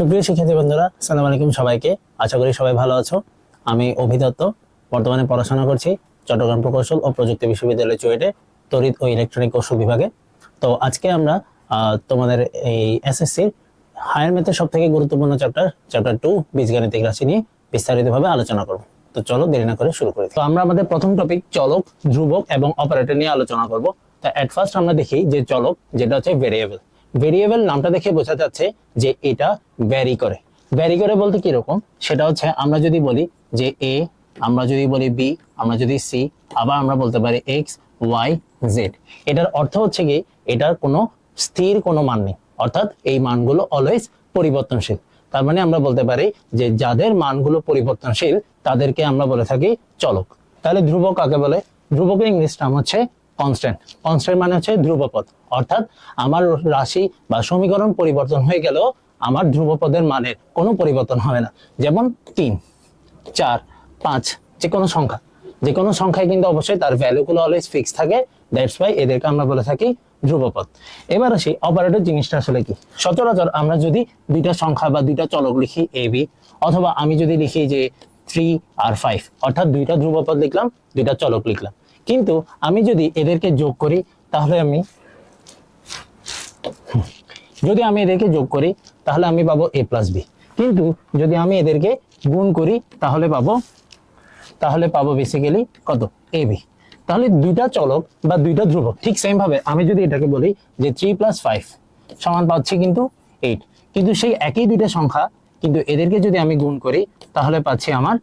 সুপ্রিয় শিক্ষার্থী বন্ধুরা, আসসালামু আলাইকুম সবাইকে। আশা করি সবাই ভালো আছো। আমি অভিদত্ত, বর্তমানে পড়াশোনা করছি চট্টগ্রাম প্রকৌশল ও প্রযুক্তি বিশ্ববিদ্যালয় চুয়েটে তড়িৎ ও ইলেকট্রনিক কৌশল বিভাগে। তো আজকে আমরা তোমাদের এই এসএসসির হায়ার ম্যাথের সব থেকে গুরুত্বপূর্ণ চ্যাপ্টার 2 বীজগাণিতিক রাশি নিয়ে বিস্তারিতভাবে আলোচনা করব। তো চলো দেরি না করে শুরু করি। তো আমরা আমাদের প্রথম টপিক চলক, ধ্রুবক এবং অপারেটর নিয়ে আলোচনা করব। তো এট ফার্স্ট আমরা দেখি যে চলক, যেটা হচ্ছে ভেরিয়েবল। ভেরিয়েবল নামটা দেখে বোঝা যাচ্ছে যে এটা ভ্যারি করে। ভ্যারি করে বলতে কি রকম, সেটা হচ্ছে আমরা যদি বলি যে এ, আমরা যদি বলি বি, আমরা যদি সি, আবার আমরা বলতে পারি এক্স, ওয়াই, জেড। এটার অর্থ হচ্ছে কি এটার কোনো স্থির কোনো মান নেই, অর্থাৎ এই মানগুলো অলওয়েজ পরিবর্তনশীল। তার মানে আমরা বলতে পারি যে যাদের মানগুলো পরিবর্তনশীল তাদেরকে আমরা বলে থাকি চলক। তাহলে ধ্রুবক কাকে বলে? ধ্রুবকের ইংলিশ নাম হচ্ছে কনস্ট্যান্ট। কনস্ট্যান্ট মানে হচ্ছে ধ্রুবপদ, অর্থাৎ আমার রাশি বা সমীকরণ পরিবর্তন হয়ে গেলেও আমার ধ্রুবপদের মানের কোনো পরিবর্তন হবে না। যেমন 3, 4, 5, যে কোনো সংখ্যায় কিন্তু অবশ্যই তার ভ্যালুগুলো অলওয়েজ ফিক্স থাকে। দ্যাটস ওয়াই এদেরকে আমরা বলে থাকি ধ্রুবপদ। এবার আসি অপারেটর জিনিসটা আসলে কি। সচরাচর আমরা যদি দুইটা সংখ্যা বা দুইটা চলক লিখি এ বি, অথবা আমি যদি লিখি যে 3 আর 5, অর্থাৎ দুইটা ধ্রুবপদ লিখলাম, দুইটা চলক লিখলাম। কিন্তু আমি যদি এদেরকে যোগ করি তাহলে আমি পাবো a প্লাস বি। কিন্তু যদি আমি এদেরকে গুণ করি তাহলে পাবো বেসিক্যালি কত? A B. তাহলে দুইটা চলক বা দুইটা ধ্রুবক। ঠিক সেম ভাবে আমি যদি এটাকে বলি যে 3 প্লাস 5 সমান পাচ্ছি কিন্তু 8, কিন্তু সেই একই দুইটা সংখ্যা, কিন্তু এদেরকে যদি আমি গুণ করি তাহলে পাচ্ছি আমার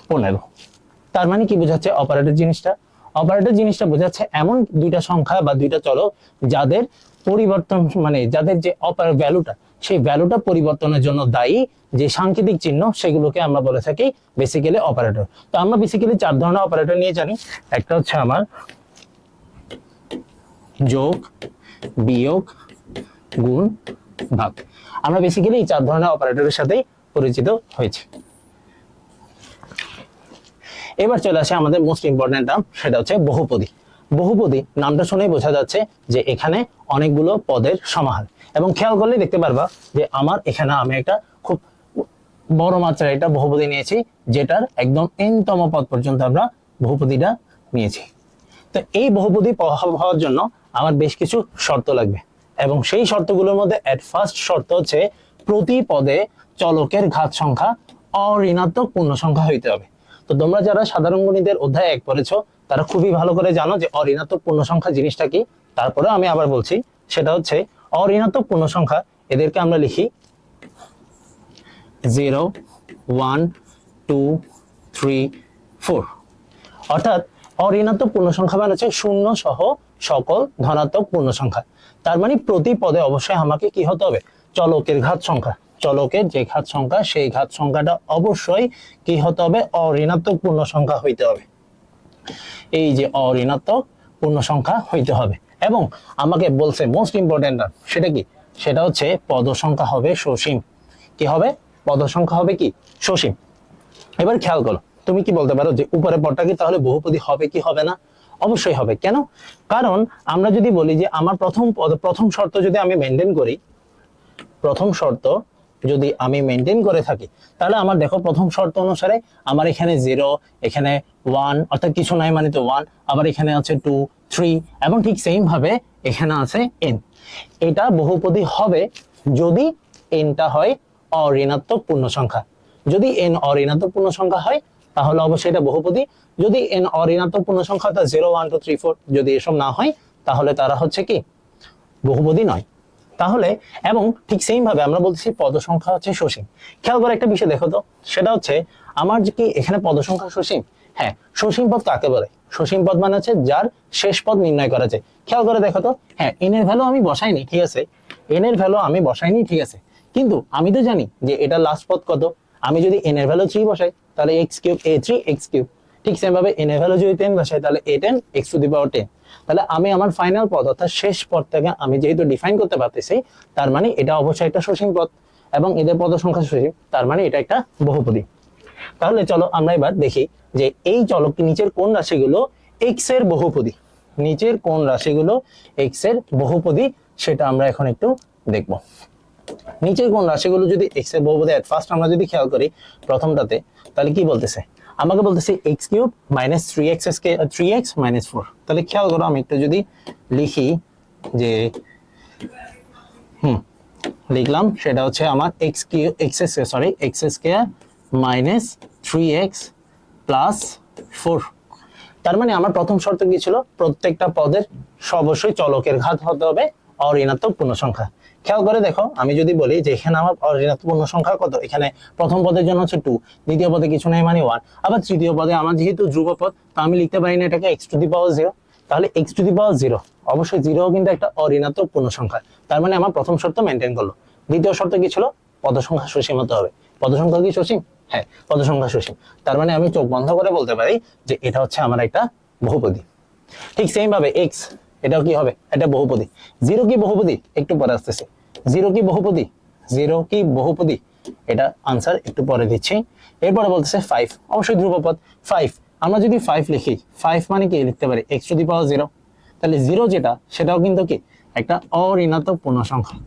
15। তার মানে কি বোঝাচ্ছে অপারেটর জিনিসটা? অপারেটর জিনিসটা বোঝাচ্ছে এমন দুইটা সংখ্যা বা দুইটা চলক যাদের পরিবর্তন, মানে যাদের যে ভ্যালুটা, সেই ভ্যালুটা পরিবর্তনের জন্য দায়ী যে সাংকেতিক চিহ্ন, সেগুলোকে আমরা বলে থাকি বেসিক্যালি অপারেটর। তো আমরা বেসিক্যালি 4 ধরনের অপারেটর নিয়ে জানি। একটা হচ্ছে আমার যোগ, বিয়োগ, গুণ, ভাগ। আমরা বেসিক্যালি এই 4 ধরনের অপারেটরের সাথেই পরিচিত হয়েছি। এবার চলে আসে আমাদের মোস্ট ইম্পর্টেন্ট নাম, সেটা হচ্ছে বহুপদী। বহুপদী নামটা শুনেই বোঝা যাচ্ছে যে এখানে অনেকগুলো পদের সমাহার। এবং খেয়াল করলে দেখতে পারবা যে আমার এখানে আমি একটা খুব বড় মাত্রার একটা বহুপদী নিয়েছি, যেটার একদম n তম পদ পর্যন্ত আমরা বহুপদীটা নিয়েছি। তো এই বহুপদী হওয়ার জন্য আমার বেশ কিছু শর্ত লাগবে, এবং সেই শর্তগুলোর মধ্যে এট ফার্স্ট শর্ত হচ্ছে প্রতি পদে চলকের ঘাত সংখ্যা অঋণাত্মক পূর্ণ সংখ্যা হইতে হবে। তো তোমরা যারা সাধারণ গণিতের অধ্যায় 1 পড়েছো তারা খুবই ভালো করে জানো যে অঋণাত্মক পূর্ণ সংখ্যা জিনিসটা কি। তারপরে আমি আবার বলছি, সেটা হচ্ছে অঋণাত্মক পূর্ণ সংখ্যা, এদেরকে আমরা লিখি 0, 1, 2, 3, 4। অর্থাৎ অঋণাত্মক পূর্ণ সংখ্যা মানে হচ্ছে শূন্য সহ সকল ধনাত্মক পূর্ণ সংখ্যা। তার মানে প্রতি পদে অবশ্যই আমাকে কি হতে হবে? চলকের ঘাত সংখ্যা, চলকের যে ঘাত সংখ্যা, সেই ঘাত সংখ্যাটা অবশ্যই কি হতে হবে? অঋণাত্মক পূর্ণ সংখ্যা হইতে হবে। এই যে অঋণাত্মক পূর্ণ সংখ্যা হইতে হবে। এবং আমাকে বলছে মোস্ট ইম্পর্টেন্ট, সেটা কি? সেটা হচ্ছে পদ সংখ্যা হবে সসীম। কি হবে? পদ সংখ্যা হবে কি? সসীম। এবার খেয়াল করো, তুমি কি বলতে পারো যে উপরের পদটা কি তাহলে বহুপদী হবে কি হবে না? অবশ্যই হবে। কেন? কারণ আমরা যদি বলি যে আমার প্রথম শর্ত যদি আমি মেনটেন করি, প্রথম শর্ত যদি আমি মেনটেন করে থাকি, তাহলে আমার দেখো প্রথম শর্ত অনুসারে আমার এখানে 0, এখানে 1, অর্থাৎ কিছু নাই মানে তো 1, আবার এখানে আছে 2, 3, এবং ঠিক সেম ভাবে এখানে আছে n। এটা বহুপদী হবে যদি nটা হয় অঋণাত্মক পূর্ণ সংখ্যা। যদি n অঋণাত্মক পূর্ণ সংখ্যা হয় তাহলে অবশ্যই এটা বহুপদী। যদি n অঋণাত্মক পূর্ণ সংখ্যা, অর্থাৎ 0, 1, 2, 3, 4 যদি এসব না হয়, তাহলে তারা হচ্ছে কি? বহুপদী নয়। তাহলে এবং ঠিক সেম ভাবে আমরা বলছি পদ সংখ্যা হচ্ছে সসীম। খেয়াল করে একটা বিষয় দেখো তো, সেটা হচ্ছে আমার যে কি এখানে পদ সংখ্যা সসীম। হ্যাঁ, সসীম পদ কাকে বলে? সসীম পদ মানে হচ্ছে যার শেষ পদ নির্ণয় করা যায়। খেয়াল করে দেখো তো, হ্যাঁ n এর ভ্যালু আমি বসাইনি, ঠিক আছে, n এর ভ্যালু আমি বসাইনি, ঠিক আছে, কিন্তু আমি তো জানি যে এটা লাস্ট পদ কত। আমি যদি n এর ভ্যালু 3 বসাই তাহলে x³ a3 x³। ঠিক সেম ভাবে n এর ভ্যালু যদি 10 বসাই তাহলে a10 x⁻10। তাহলে আমি আমার ফাইনাল পদ অর্থাৎ শেষ পদটাকে আমি যেহেতু ডিফাইন করতে পারতেছি, তার মানে এটা অবশ্যই একটা সসীম পদ, এবং এদের পদ সংখ্যা সসীম, তার মানে এটা একটা বহুপদী। তাহলে চলো আমরা এবার দেখি যে এই চলকটি নিচের কোন রাশিগুলো x এর বহুপদী। নিচের কোন রাশিগুলো x এর বহুপদী সেটা আমরা এখন একটু দেখব। নিচের কোন রাশিগুলো যদি এক্স এর বহুপদী এট ফার্স্ট আমরা যদি খেয়াল করি প্রথমটাতে, তাহলে কি বলতেছে, আমাকে বলতেছে x cube minus three x minus four. তাহলে খেয়াল করো, আমি একটু যদি লিখি যে লিখলাম, সেটা হচ্ছে আমার x cube x square minus three x plus four. তার মানে আমার প্রথম শর্ত কি ছিল, প্রত্যেকটা পদের অবশ্যই চলকের ঘাত হতে হবে অঋণাত্মক পূর্ণ সংখ্যা। খেয়াল করে দেখো, আমি যদি বলি যে এখানে আমার অঋণাত্মক পূর্ণ সংখ্যা কত, এখানে প্রথম পদের জন্য হচ্ছে 2, দ্বিতীয় পদে কিছু নেই মানে 1, আবার তৃতীয় পদে আমার যেহেতু ধ্রুবপদ, তো আমি লিখতে পারি না এটাকে x টু দি পাওয়ার 0। তাহলে x টু দি পাওয়ার 0 অবশ্যই 0 কিন্তু একটা অঋণাত্মক পূর্ণ সংখ্যা। তার মানে আমার প্রথম শর্ত মেনটেন করলো। দ্বিতীয় শর্ত কি ছিল, পদ সংখ্যা সসীম হতে হবে। পদ সংখ্যা কি সসীম? হ্যাঁ, পদ সংখ্যা সসীম। তার মানে আমি চোখ বন্ধ করে বলতে পারি যে এটা হচ্ছে আমার একটা বহুপদী। ঠিক সেম ভাবে x, এটাও কি হবে, এটা বহুপদী। 0 কি বহুপদী, একটু পরে আসতেছে। 0 কি বহুপদী, 0 কি বহুপদী, এটা আনসার একটু পরে দিচ্ছি। এরপরে বলতেছে 5, অবশ্যই ধ্রুবপদ 5। আমরা যদি 5 লিখি, 5 মানে কি লিখতে পারি x টু দি পাওয়ার 0। তাহলে 0 যেটা, সেটাও কিন্তু কি একটা অঋণাত্মক পূর্ণ সংখ্যা,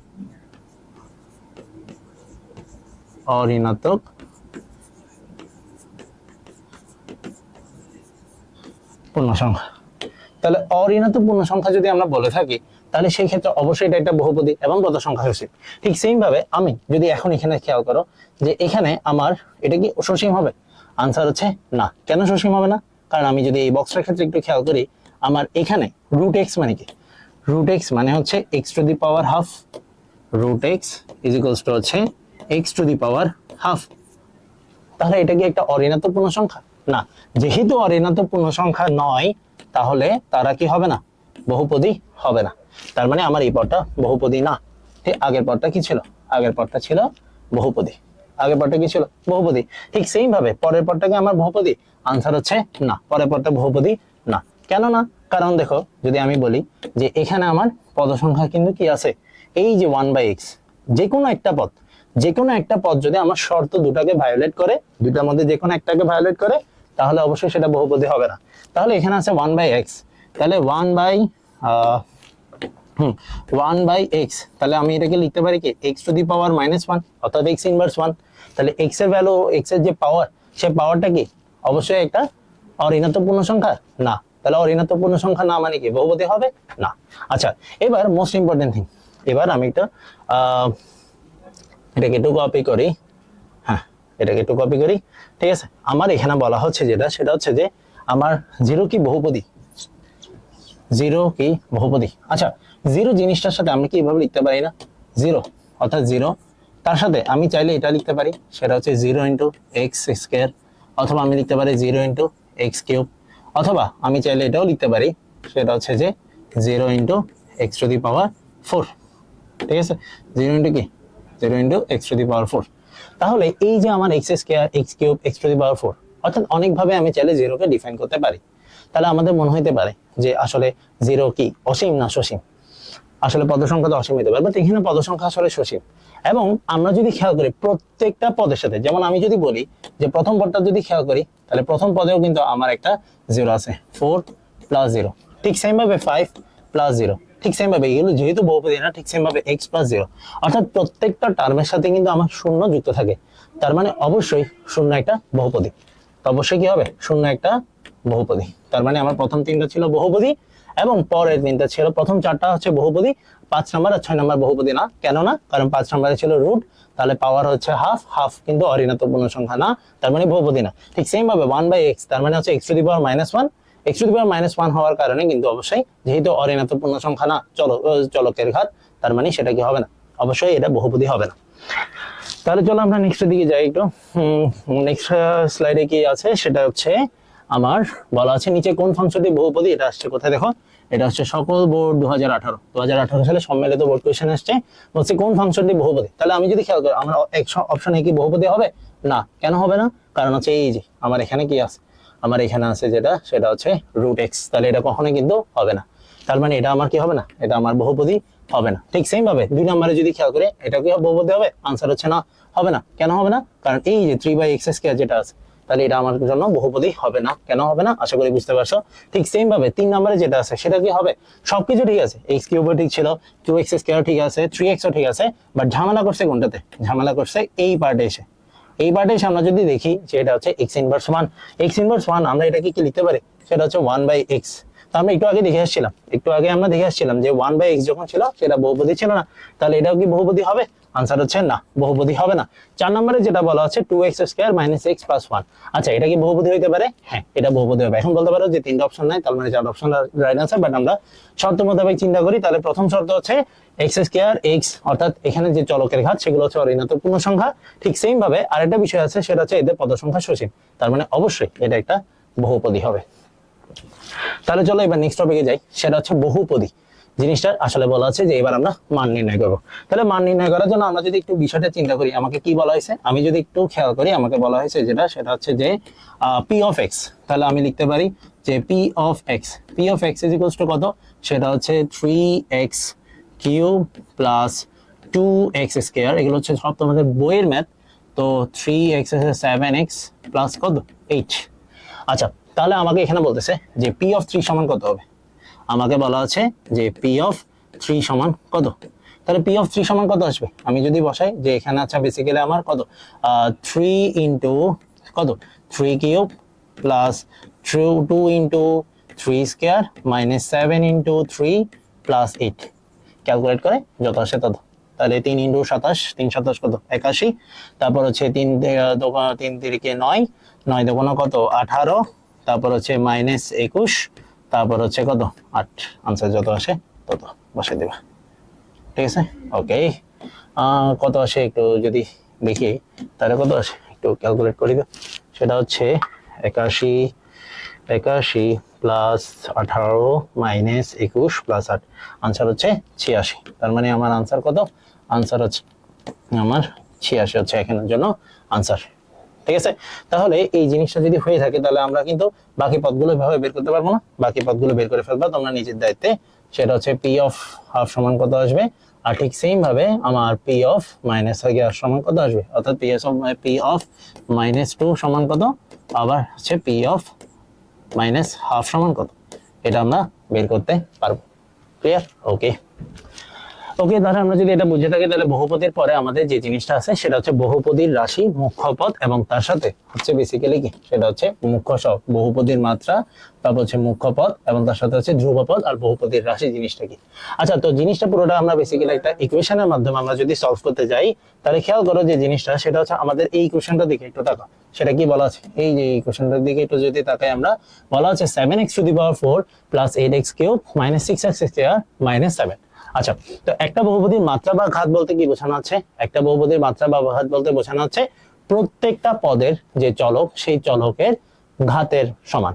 অঋণাত্মক পূর্ণ সংখ্যা। তাহলে অঋণাত্মক পূর্ণ সংখ্যা যদি আমরা বলে থাকি, তাহলে সেই ক্ষেত্রে অবশ্যই এটা একটা বহুপদী এবং পদ সংখ্যা সসীম। ঠিক সেম ভাবে আমি যদি এখন এখানে খেয়াল করো যে এখানে আমার এটা কি সসীম হবে, আনসার হচ্ছে না। কেন সসীম হবে না? কারণ আমি যদি এই বক্সটার ক্ষেত্রে একটু খেয়াল করি, আমার এখানে রুট এক্স মানে কি, রুট এক্স মানে হচ্ছে x to the power half, root x is equals to হচ্ছে x to the power half. তাহলে এটা কি একটা অঋণাত্মক পূর্ণ সংখ্যা? না। যেহেতু অঋণাত্মক পূর্ণ সংখ্যা নয়, তাহলে তারা কি হবে না, বহুপদী হবে না। তার মানে আমার এই পদটা বহুপদী না। ঠিক আগের পদটা কি ছিল, আগের পদটা ছিল বহুপদী। আগের পদটা কি ছিল, বহুপদী। ঠিক সেম ভাবে পরের পদটা কি আমার বহুপদী, আনসার হচ্ছে না, পরের পদটা বহুপদী না। কেন না? কারণ দেখো, যদি আমি বলি যে এখানে আমার পদ সংখ্যা কিন্তু কি আছে, এই যে 1/x, যে কোনো একটা পদ, যে কোনো একটা পদ যদি আমার শর্ত দুটাকে ভায়োলেট করে, দুটার মধ্যে যে কোনো একটাকে ভায়োলেট করে, তাহলে অবশ্যই সেটা বহুপদী হবে না। তাহলে এখানে আছে 1/x, তাহলে 1/x, তাহলে আমি এটাকে লিখতে পারি কি x টু দি পাওয়ার -1, অর্থাৎ x ইনভার্স 1। তাহলে x এর ভ্যালু, x এর যে পাওয়ার, সে পাওয়ারটা কি অবশ্যই একটা অঋণাত্মক পূর্ণ সংখ্যা না। তাহলে অঋণাত্মক পূর্ণ সংখ্যা না মানে কি বহুপদী হবে না। আচ্ছা, এবার মোস্ট ইম্পর্টেন্ট থিং, এবার আমি একটা এটাকে একটু কপি করি। হ্যাঁ, এটাকে একটু কপি করি। ঠিক আছে, আমার এখানে বলা হচ্ছে যেটা, সেটা হচ্ছে যে আমার 0 কি বহুপদী, 0 কি বহুপদী। আচ্ছা, 0 জিনিসটার সাথে আমরা কি এভাবে লিখতে পারি না, 0 অর্থাৎ 0, তার সাথে আমি চাইলে এটা লিখতে পারি, সেটা হচ্ছে 0 ইন্টু এক্স স্কোয়ার, অথবা আমি লিখতে পারি 0 ইন্টু এক্স কিউব, অথবা আমি চাইলে এটাও লিখতে পারি, সেটা হচ্ছে যে 0 into x to the power 4। ঠিক আছে, 0 ইন্টু কি, 0 into x to the power 4। তাহলে এই যে আমার x square, x cube, x to the power 4, অর্থাৎ অনেকভাবে আমি চাইলে 0কে ডিফাইন করতে পারি। তাহলে আমাদের মনে হইতে পারে যে আসলে 0 কি অসীম না সসীম, আসলে পদ সংখ্যা তো অসীম হতে পারে, বাট এখানে পদ সংখ্যা আসলে সসীম। এবং আমরা যদি খেয়াল করি প্রত্যেকটা পদের সাথে, যেমন আমি যদি বলি যে প্রথম পদটা যদি খেয়াল করি, তাহলে প্রথম পদেও কিন্তু আমার একটা 0 আছে, 4 প্লাস 0। ঠিক সেম ভাবে 5 প্লাস 0, ঠিক সেম ভাবে এগুলো যেহেতু বহুপদী না, ঠিক সেম ভাবে x প্লাস 0, অর্থাৎ প্রত্যেকটা টার্মের সাথে কিন্তু আমার শূন্য যুক্ত থাকে। তার মানে অবশ্যই শূন্য একটা বহুপদী। তো অবশ্যই কি হবে, শূন্য একটা বহুপদী। তার মানে আমার প্রথম তিনটা ছিল বহুপদী, এবং পরের তিনটা ছিল, প্রথম চারটা হচ্ছে বহুপদী, 5 নাম্বার আর 6 নাম্বার বহুপদী না। কেন না? কারণ 5 নাম্বারে ছিল রুট, তাহলে পাওয়ার হচ্ছে হাফ, হাফ কিন্তু অঋণাত্মক পূর্ণ সংখ্যা না, তার মানে বহুপদী না। ঠিক সেম ভাবে 1/x, তার মানে হচ্ছে x to the power -1, x to the power -1 হওয়ার কারণে কিন্তু অবশ্যই যেহেতু অঋণাত্মক পূর্ণ সংখ্যা না, চলকের ঘাত, তার মানে সেটা কি হবে না, অবশ্যই এটা বহুপদী হবে না। তাহলে চলো আমরা নেক্সট দিকে যাই একটু। নেক্সট স্লাইডে কি আছে, সেটা হচ্ছে আমার বলা আছে নিচে কোন ফাংশনটি বহুপদী। এটা আসছে কোথায় দেখো, এটা হচ্ছে সকল বোর্ড 2018 সালে সম্মিলিত বোর্ড কোয়েশ্চেন আসছে, বলছে কোন ফাংশনটি বহুপদী। তাহলে আমি যদি খেয়াল করি, আমার অপশন এ কি বহুপদী হবে না। কেন হবে না? কারণ হচ্ছে এই যে আমার এখানে কি আছে, আমার এখানে আছে যেটা, সেটা হচ্ছে রুট এক্স। তাহলে এটা কখনোই কিন্তু হবে না। তার মানে এটা আমার কি হবে না, এটা আমার বহুপদী হবে না। ঠিক সেম ভাবে 2 নম্বরে যদি খেয়াল করে, এটা কি বহুপদী হবে, আনসার হচ্ছে না, হবে না। কেন হবে না? কারণ এই যে 3/x² যেটা আছে, তাহলে এটা আমার জন্য বহুপদী হবে না। কেন হবে না আশা করি বুঝতে পারছো। ঠিক সেম ভাবে 3 নম্বরে যেটা আছে সেটা কি হবে, সবকিছু ঠিক আছে, এক্স কিউব ঠিক ছিল, 2x স্কয়ার ঠিক আছে, 3x ও ঠিক আছে, বাট ঝামেলা করছে কোনটাতে, ঝামেলা করছে এই পার্টে এসে। এই পার্টে এসে আমরা যদি দেখি যে এটা হচ্ছে x ইনভার্স 1, x ইনভার্স 1 আমরা এটাকে কি লিখতে পারি, সেটা হচ্ছে 1/x। তো আমরা একটু আগে দেখে আসছিলাম যে 1/x যখন ছিল সেটা বহুপদী ছিল না, তাহলে এটাও কি বহুপদী হবে? আনসার হচ্ছে না, বহুপদী হবে না। 4 নম্বরে যেটা বলা আছে 2x square minus x plus 1, আচ্ছা এটা কি বহুপদী হইতে পারে? হ্যাঁ এটা বহুপদী হবে। এখন বলতে পারো যে তিনটা অপশন নাই, তার মানে 4 অপশন রাইট আনসার, বাট আমরা শর্ত মোতাবেক চিন্তা করি। তাহলে প্রথম শর্ত হচ্ছে x স্কয়ার x, অর্থাৎ এখানে যে চলকের ঘাত সেগুলো হচ্ছে অঋণাত্মক পূর্ণ সংখ্যা। ঠিক সেম ভাবে আরেকটা বিষয় আছে, সেটা হচ্ছে এদের পদ সংখ্যা সসীম, তার মানে অবশ্যই এটা একটা বহুপদী হবে। তাহলে চলো এবার নেক্সট টপিকে যাই, সেটা হচ্ছে বহুপদী জিনিসটা আসলে বলা আছে যে এবার আমরা মান নির্ণয় করবো। তাহলে মান নির্ণয় করার জন্য আমরা যদি একটু বিষয়টা চিন্তা করি, আমাকে কি বলা হয়েছে, আমি যদি একটু খেয়াল করি, আমাকে বলা হয়েছে সেটা হচ্ছে যে পি অফ এক্স। তাহলে আমি লিখতে পারি যে P of x is equals two কত, সেটা হচ্ছে 3x cube plus 2x square. এগুলো হচ্ছে সব তোমাদের বইয়ের ম্যাথ। তো 3x আছে 7x প্লাস কত 8। আচ্ছা তাহলে আমাকে এখানে বলতেছে যে পি অফ 3 সমান কত হবে, আমাকে বলা আছে যে পি অফ 3 সমান কত। তাহলে পি অফ 3 সমান কত আসবে, আমি যদি বসাই যে এখানে আচ্ছা বেসিক্যালি আমার কত 3 ইনটু কত 3 cube plus 2 into 3 square minus 7 into 3 plus 8, calculate করে যত আসে তত। তাহলে 3 ইনটু 27, 3 27 কত 81, তারপর হচ্ছে 3 তিরিকে 9, 9 দোকানো কত 18, তারপর হচ্ছে মাইনাস 21, তারপর হচ্ছে কত 8, আনসার যত আসে তত বসাই দেবা। ঠিক আছে ওকে। কত আসে একটু যদি দেখি, তাহলে কত আসে একটু ক্যালকুলেট করে দিও। সেটা হচ্ছে 81 প্লাস 18 মাইনাস 21 প্লাস 8, আনসার হচ্ছে 86। তার মানে আমার আনসার কত, আনসার হচ্ছে আমার 86 হচ্ছে এখানের জন্য আনসার। ঠিক আছে, তাহলে এই জিনিসটা যদি হয়ে থাকে তাহলে আমরা কিন্তু বাকি পদগুলো এভাবে বের করতে পারবো না, বাকি পদগুলো বের করে ফেলবা তোমরা নিজের দায়িত্বে। সেটা হচ্ছে পি অফ হাফ সমান কত আসবে, আর ঠিক সেম ভাবে আমার পি অফ মাইনাস হাফ সমান কত আসবে, অর্থাৎ পি অফ মাইনাস 2 সমান কত, আবার হচ্ছে পি অফ মাইনাস হাফ সমান কত, এটা আমরা বের করতে পারবো। Clear okay. ওকে তাহলে আমরা যদি এটা বুঝে থাকি, তাহলে বহুপদীর পরে আমাদের যে জিনিসটা আছে সেটা হচ্ছে বহুপদীর রাশি, মুখ্য পদ, এবং তার সাথে হচ্ছে বেসিক্যালি কি সেটা হচ্ছে মুখ্য সহগ। বহুপদীর মাত্রা, তারপর হচ্ছে মুখ্য পদ, এবং তার সাথে হচ্ছে ধ্রুব পদ আর বহুপদীর রাশি জিনিসটা কি। আচ্ছা তো জিনিসটা পুরোটা আমরা বেসিক্যালি একটা ইকুয়েশনের মাধ্যমে আমরা যদি সলভ করতে যাই, তাহলে খেয়াল করো যে জিনিসটা সেটা হচ্ছে আমাদের এই ইকুয়েশনটার দিকে একটু তাকাও। সেটা কি বলা আছে, এই যে ইকুয়েশনটার দিকে একটু যদি তাকাই আমরা, বলা আছে 7x two the power 4 plus 8x cube minus 6x square minus 7। আচ্ছা তো একটা বহুপদীর মাত্রা বা ঘাত বলতে কি বোঝানো হচ্ছে, একটা বহুপদীর মাত্রা বা ঘাত বলতে বোঝানো হচ্ছে প্রত্যেকটা পদের যে চলক সেই চলকের ঘাতের সমান।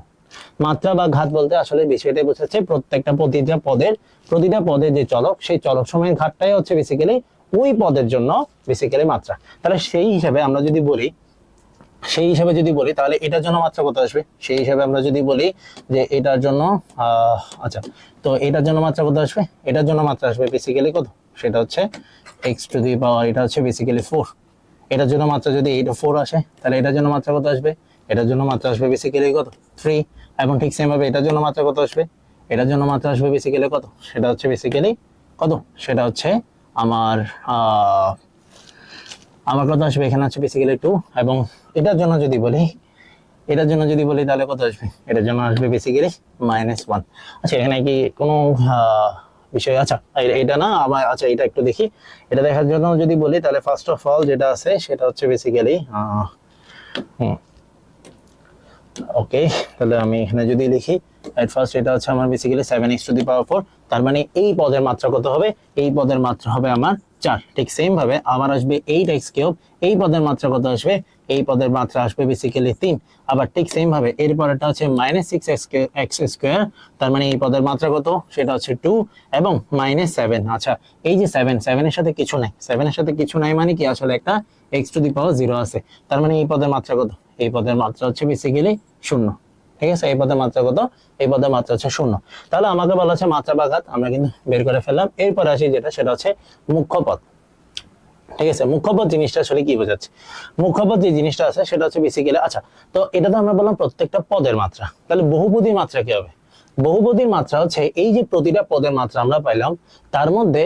মাত্রা বা ঘাত বলতে আসলে বিষয়টাই বোঝাচ্ছে প্রত্যেকটা প্রতিটা পদের যে চলক সেই চলক সময়ের ঘাতটাই হচ্ছে বেসিক্যালি ওই পদের জন্য বেসিক্যালি মাত্রা। তাহলে সেই হিসাবে আমরা যদি বলি, তাহলে এটার জন্য মাত্রা কত আসবে, সেই হিসাবে আমরা যদি বলি যে এটার জন্য আচ্ছা তো এটার জন্য মাত্রা কত আসবে, এটার জন্য মাত্রা আসবে বেসিক্যালি কত, সেটা হচ্ছে x টু দি পাওয়ার, এটা হচ্ছে বেসিক্যালি 4। এটার জন্য মাত্রা যদি 4 আসে, তাহলে এটার জন্য মাত্রা কত আসবে, এটার জন্য মাত্রা আসবে বেসিক্যালি কত 3। এবং ঠিক সেম ভাবে এটার জন্য মাত্রা কত আসবে, এটার জন্য মাত্রা আসবে বেসিক্যালি কত, সেটা হচ্ছে বেসিক্যালি কত, সেটা হচ্ছে আমার কত আসবে, এখানে হচ্ছে বেসিক্যালি 2। এবং এটার জন্য যদি বলি তাহলে কত আসবে, এটার জন্য আসবে বেসিক্যালি -1। আচ্ছা এখানে কি কোনো বিষয়, আচ্ছা এটা না আবার, আচ্ছা এটা একটু দেখি। এটা দেখার জন্য যদি বলি তাহলে ফার্স্ট অফ অল যেটা আছে সেটা হচ্ছে বেসিক্যালি ওকে। তাহলে আমি এখানে যদি লিখি এট ফার্স্ট, এটা হচ্ছে আমার basically 7x two the power 4, তার মানে এই পদের মাত্রা কত হবে, এই পদের মাত্রা হবে আমার 4। ঠিক সেম ভাবে আবার আসবে 8x কিউব, এই পদের মাত্রা কত আসবে, এই পদের মাত্রা আসবে বেসিক্যালি 3। আবার ঠিক সেম ভাবে এর পরেরটা হচ্ছে -6x স্কয়ার, তার মানে এই পদের মাত্রা কত, সেটা হচ্ছে 2 এবং -7। আচ্ছা এই যে 7 এর সাথে কিছু নাই, 7 এর সাথে কিছু নাই মানে কি আসলে একটা x টু দি পাওয়ার 0 আছে, তার মানে এই পদের মাত্রা কত, এই পদের মাত্রা হচ্ছে বেসিক্যালি 0। ঠিক আছে, এই পদের মাত্রা কত, এই পদের মাত্রা হচ্ছে 0। তাহলে আমাকে বলা হচ্ছে মাত্রা বা ঘাত আমরা কিন্তু বের করে ফেললাম। এরপর আসি যেটা, সেটা হচ্ছে মুখ্য পদ। ঠিক আছে, মুখ্য পদ জিনিসটা আসলে কি বোঝাচ্ছে? মুখ্য পদ যে জিনিসটা আছে সেটা হচ্ছে বেসিক্যালি, আচ্ছা তো এটা তো আমরা বললাম প্রত্যেকটা পদের মাত্রা, তাহলে বহুপদীর মাত্রা কি হবে? বহুপদীর মাত্রা হচ্ছে এই যে প্রতিটা পদের মাত্রা আমরা পাইলাম তার মধ্যে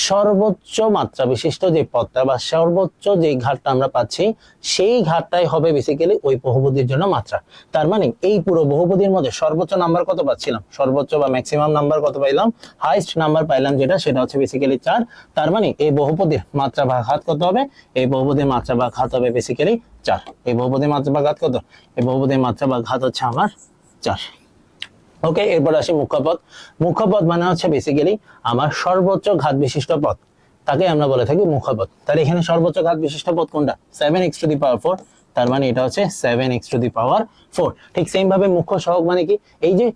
সর্বোচ্চ মাত্রা বিশিষ্ট যে পদটা বা সর্বোচ্চ যে ঘাতটা আমরা পাচ্ছি সেই ঘাতটাই হবে বেসিক্যালি ওই বহুপদীর জন্য মাত্রা। তার মানে এই পুরো বহুপদীর মধ্যে সর্বোচ্চ নাম্বার কত পাচ্ছিলাম, সর্বোচ্চ বা ম্যাক্সিমাম নাম্বার কত পাইলাম, হাইস্ট নাম্বার পাইলাম যেটা, সেটা হচ্ছে বেসিক্যালি 4। তার মানে এই বহুপদীর মাত্রা বা ঘাত কত হবে? এই বহুপদীর মাত্রা বা ঘাত হবে বেসিক্যালি 4। এই বহুপদীর মাত্রা বা ঘাত কত? এই বহুপদীর মাত্রা বা ঘাত হচ্ছে আমার 4। ওকে, এরপর আসি মুখ্য পদ। মুখ্য পদ মানে হচ্ছে বেসিক্যালি আমার সর্বোচ্চ ঘাত বিশিষ্ট পদ, তাকে আমরা বলে থাকি মুখ্য পদ। তাহলে এখানে সর্বোচ্চ ঘাত বিশিষ্ট পদ কোনটা? 7x⁴। তার মানে এটা হচ্ছে 7x⁴। ঠিক সেম ভাবে মুখ্য সহগ মানে কি? এই যে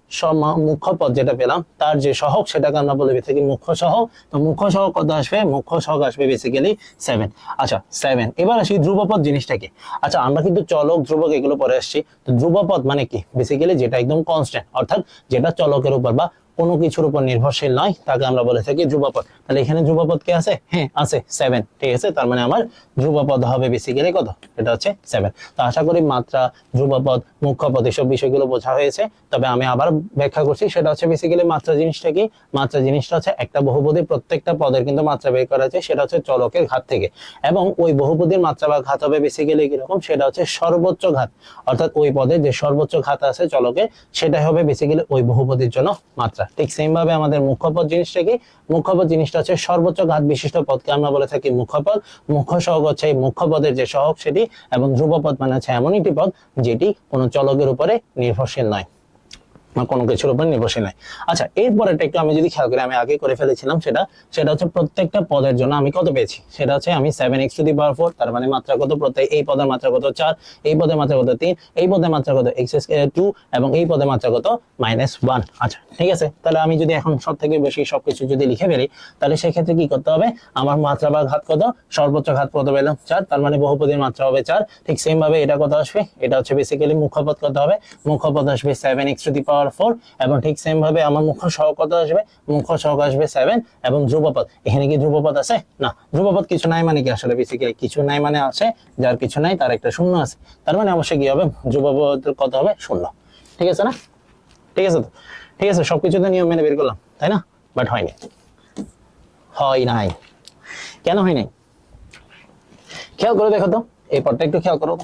মুখ্য পদ যেটা পেলাম তার যে সহগ সেটাকে আমরা বলে থাকি মুখ্য সহগ। তো মুখ্য সহগ কত আসবে? মুখ্য সহগ আসবে বেসিক্যালি 7। আচ্ছা 7। এবার আসি ধ্রুবপদ জিনিসটা কি? আচ্ছা আমরা কিন্তু চলক ধ্রুবক এগুলো পরে আসছি, তো ধ্রুবপদ মানে কি? বেসিক্যালি যেটা একদম কনস্ট্যান্ট, অর্থাৎ যেটা চলকের উপর বা কোনো কিছুর উপর নির্ভরশীল নয় তাকে আমরা বলে থাকি ধ্রুবপদ। তাহলে এখানে ধ্রুবপদ কি আছে? হ্যাঁ আছে, 7। ঠিক আছে, তার মানে আমার ধ্রুবপদ হবে বেসিক্যালি কত? এটা হচ্ছে 7। তো আশা করি মাত্রা, ধ্রুবপদ, মুখ্য পদ এসব বিষয়গুলো বোঝা হয়েছে। তবে আমি আবার ব্যাখ্যা করছি, সেটা হচ্ছে বেসিক্যালি মাত্রা জিনিসটা কি? মাত্রা জিনিসটা হচ্ছে একটা বহুপদীর প্রত্যেকটা পদের কিন্তু মাত্রা বের করা আছে, সেটা হচ্ছে চলকের ঘাত থেকে, এবং ওই বহুপদীর মাত্রা বা ঘাত হবে বেসিক্যালি কিরকম? সেটা হচ্ছে সর্বোচ্চ ঘাত, অর্থাৎ ওই পদের যে সর্বোচ্চ ঘাত আছে চলকে সেটাই হবে বেসিক্যালি ওই বহুপদীর জন্য মাত্রা। ঠিক সেম ভাবে আমাদের মুখ্য পদ জিনিসটা কি? মুখ্য পদ জিনিসটা হচ্ছে সর্বোচ্চ ঘাত বিশিষ্ট পদকে আমরা বলে থাকি মুখ্য পদ। মুখ্য সহগ হচ্ছে এই মুখ্য পদের যে সহগ সেটি, এবং ধ্রুবপদ মানে হচ্ছে এমন একটি পদ যেটি কোনো চলকের উপরে নির্ভরশীল নয়, কোনো কিছুর উপর নির্ভরশীল নাই। আচ্ছা এরপরেটা একটু আমি যদি খেয়াল করি, আমি আগে করে ফেলেছিলাম সেটা হচ্ছে প্রত্যেকটা পদের জন্য আমি কত পেয়েছি? সেটা হচ্ছে আমি 7x⁴, তার মানে মাত্রা কত? প্রত্যেক এই পদের মাত্রা কত? 4, এই পদের মাত্রা কত? 3, এই পদের মাত্রা কত? x², এবং এই পদের মাত্রা কত? -1। আচ্ছা ঠিক আছে, তাহলে আমি যদি এখন সব থেকে বেশি সবকিছু যদি লিখে ফেলি তাহলে সেই ক্ষেত্রে কি করতে হবে? আমার মাত্রা বা ঘাত কত? সর্বোচ্চ ঘাত কত পেলাম? 4, তার মানে বহুপদীর মাত্রা হবে 4। ঠিক সেম ভাবে এটা কত আসবে? এটা হচ্ছে বেসিক্যালি মুখ্য পদ কত হবে? মুখ্য পদ আসবে 7x⁴, এবং ঠিক সেম ভাবে আমার মুখ্য সহগ কত আসবে? মুখ্য সহগ আসবে 7, এবং ধ্রুবপদ, এখানে কি ধ্রুবপদ আছে? না, ধ্রুবপদ কিছু নাই মানে কি? আসলে বেসিক্যালি কিছু নাই মানে আছে, যার কিছু নাই তার একটা শূন্য আছে, তার মানে অবশ্যই কি হবে? ধ্রুবপদ কত হবে? 0। ঠিক আছে না? ঠিক আছে তো? ঠিক আছে, সবকিছুতে নিয়ম মেনে বের করলাম তাই না? বাট হয়নি, হয় নাই। কেন হয় নাই? খেয়াল করে দেখো তো, এই পদটা একটু খেয়াল করো,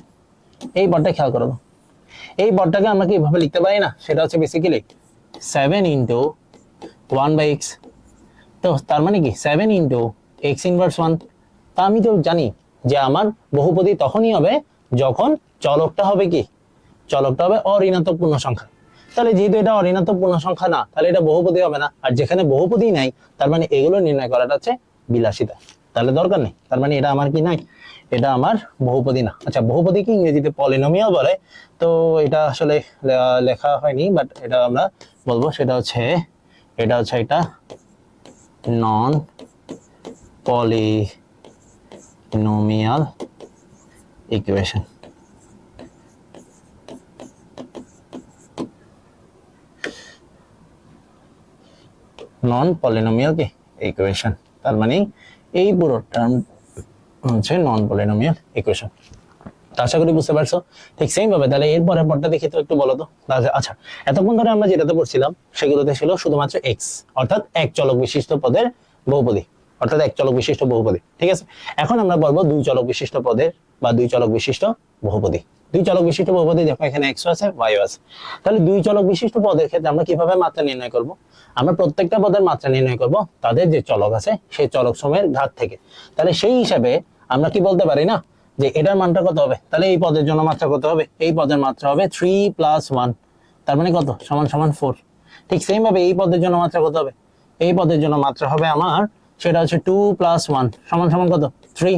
এই পদটা খেয়াল করো। এই পদটাকে আমরা কিভাবে লিখতে পারি না? সেটা হচ্ছে বেসিক্যালি 7 × 1/x। তো তার মানে কি 7 × x−1। তা আমি তো জানি যে আমার বহুপদী তখনই হবে যখন চলকটা হবে কি? চলকটা হবে অঋণাত্মক পূর্ণ সংখ্যা। তাহলে যেহেতু এটা অঋণাত্মক পূর্ণ সংখ্যা না, তাহলে এটা বহুপদী হবে না। আর যেখানে বহুপদী নাই তার মানে এগুলো নির্ণয় করাটা হচ্ছে বিলাসিতা, তাহলে দরকার নেই। তার মানে এটা আমার কি নাই? এটা আমার বহুপদী না। আচ্ছা বহুপদীকে ইংরেজিতে পলিনোমিয়াল বলে, তো এটা আসলে লেখা হয়নি, বাট এটা আমরা বলবো, সেটা হচ্ছে এটা নন পলিনোমিয়াল ইকুয়েশন। নন পলিনোমিয়াল কি ইকুয়েশন, তার মানে এই পুরো টার্ম হচ্ছে নন পলিনোমিয়াল ইকুয়েশন। আশা করি বুঝতে পারছো। ঠিক সেম ভাবে তাহলে এর পরের পরটা দেখি তো একটু বলো তো। আচ্ছা এতক্ষণ ধরে আমরা যেটাতে পড়ছিলাম সেগুলোতে ছিল শুধুমাত্র এক্স, অর্থাৎ এক চলক বিশিষ্ট পদের বহুপদী, অর্থাৎ এক চলক বিশিষ্ট বহুপদী। ঠিক আছে, এখন আমরা বলবো দুই চলক বিশিষ্ট পদের বা দুই চলক বিশিষ্ট বহুপদী। দুই চলক বিশিষ্ট বহুপদী দেখো এখানে এক্স আছে, ওয়াই আছে। তাহলে দুই চলক বিশিষ্ট পদের ক্ষেত্রে আমরা কিভাবে মাত্রা নির্ণয় করব? আমরা প্রত্যেকটা পদের মাত্রা নির্ণয় করব তাদের যে চলক আছে সেই চলক সময়ের ঘাত থেকে। তাহলে সেই হিসাবে আমরা কি বলতে পারি না যে এটার মানটা কত হবে? তাহলে এই পদের জন্য মাত্রা কত হবে? এই পদের মাত্রা হবে 3 + 1, তার মানে কত? = 4। ঠিক সেম ভাবে এই পদের জন্য মাত্রা কত হবে? এই পদের জন্য মাত্রা হবে আমার, সেটা হচ্ছে 2 + 1 = কত? 3।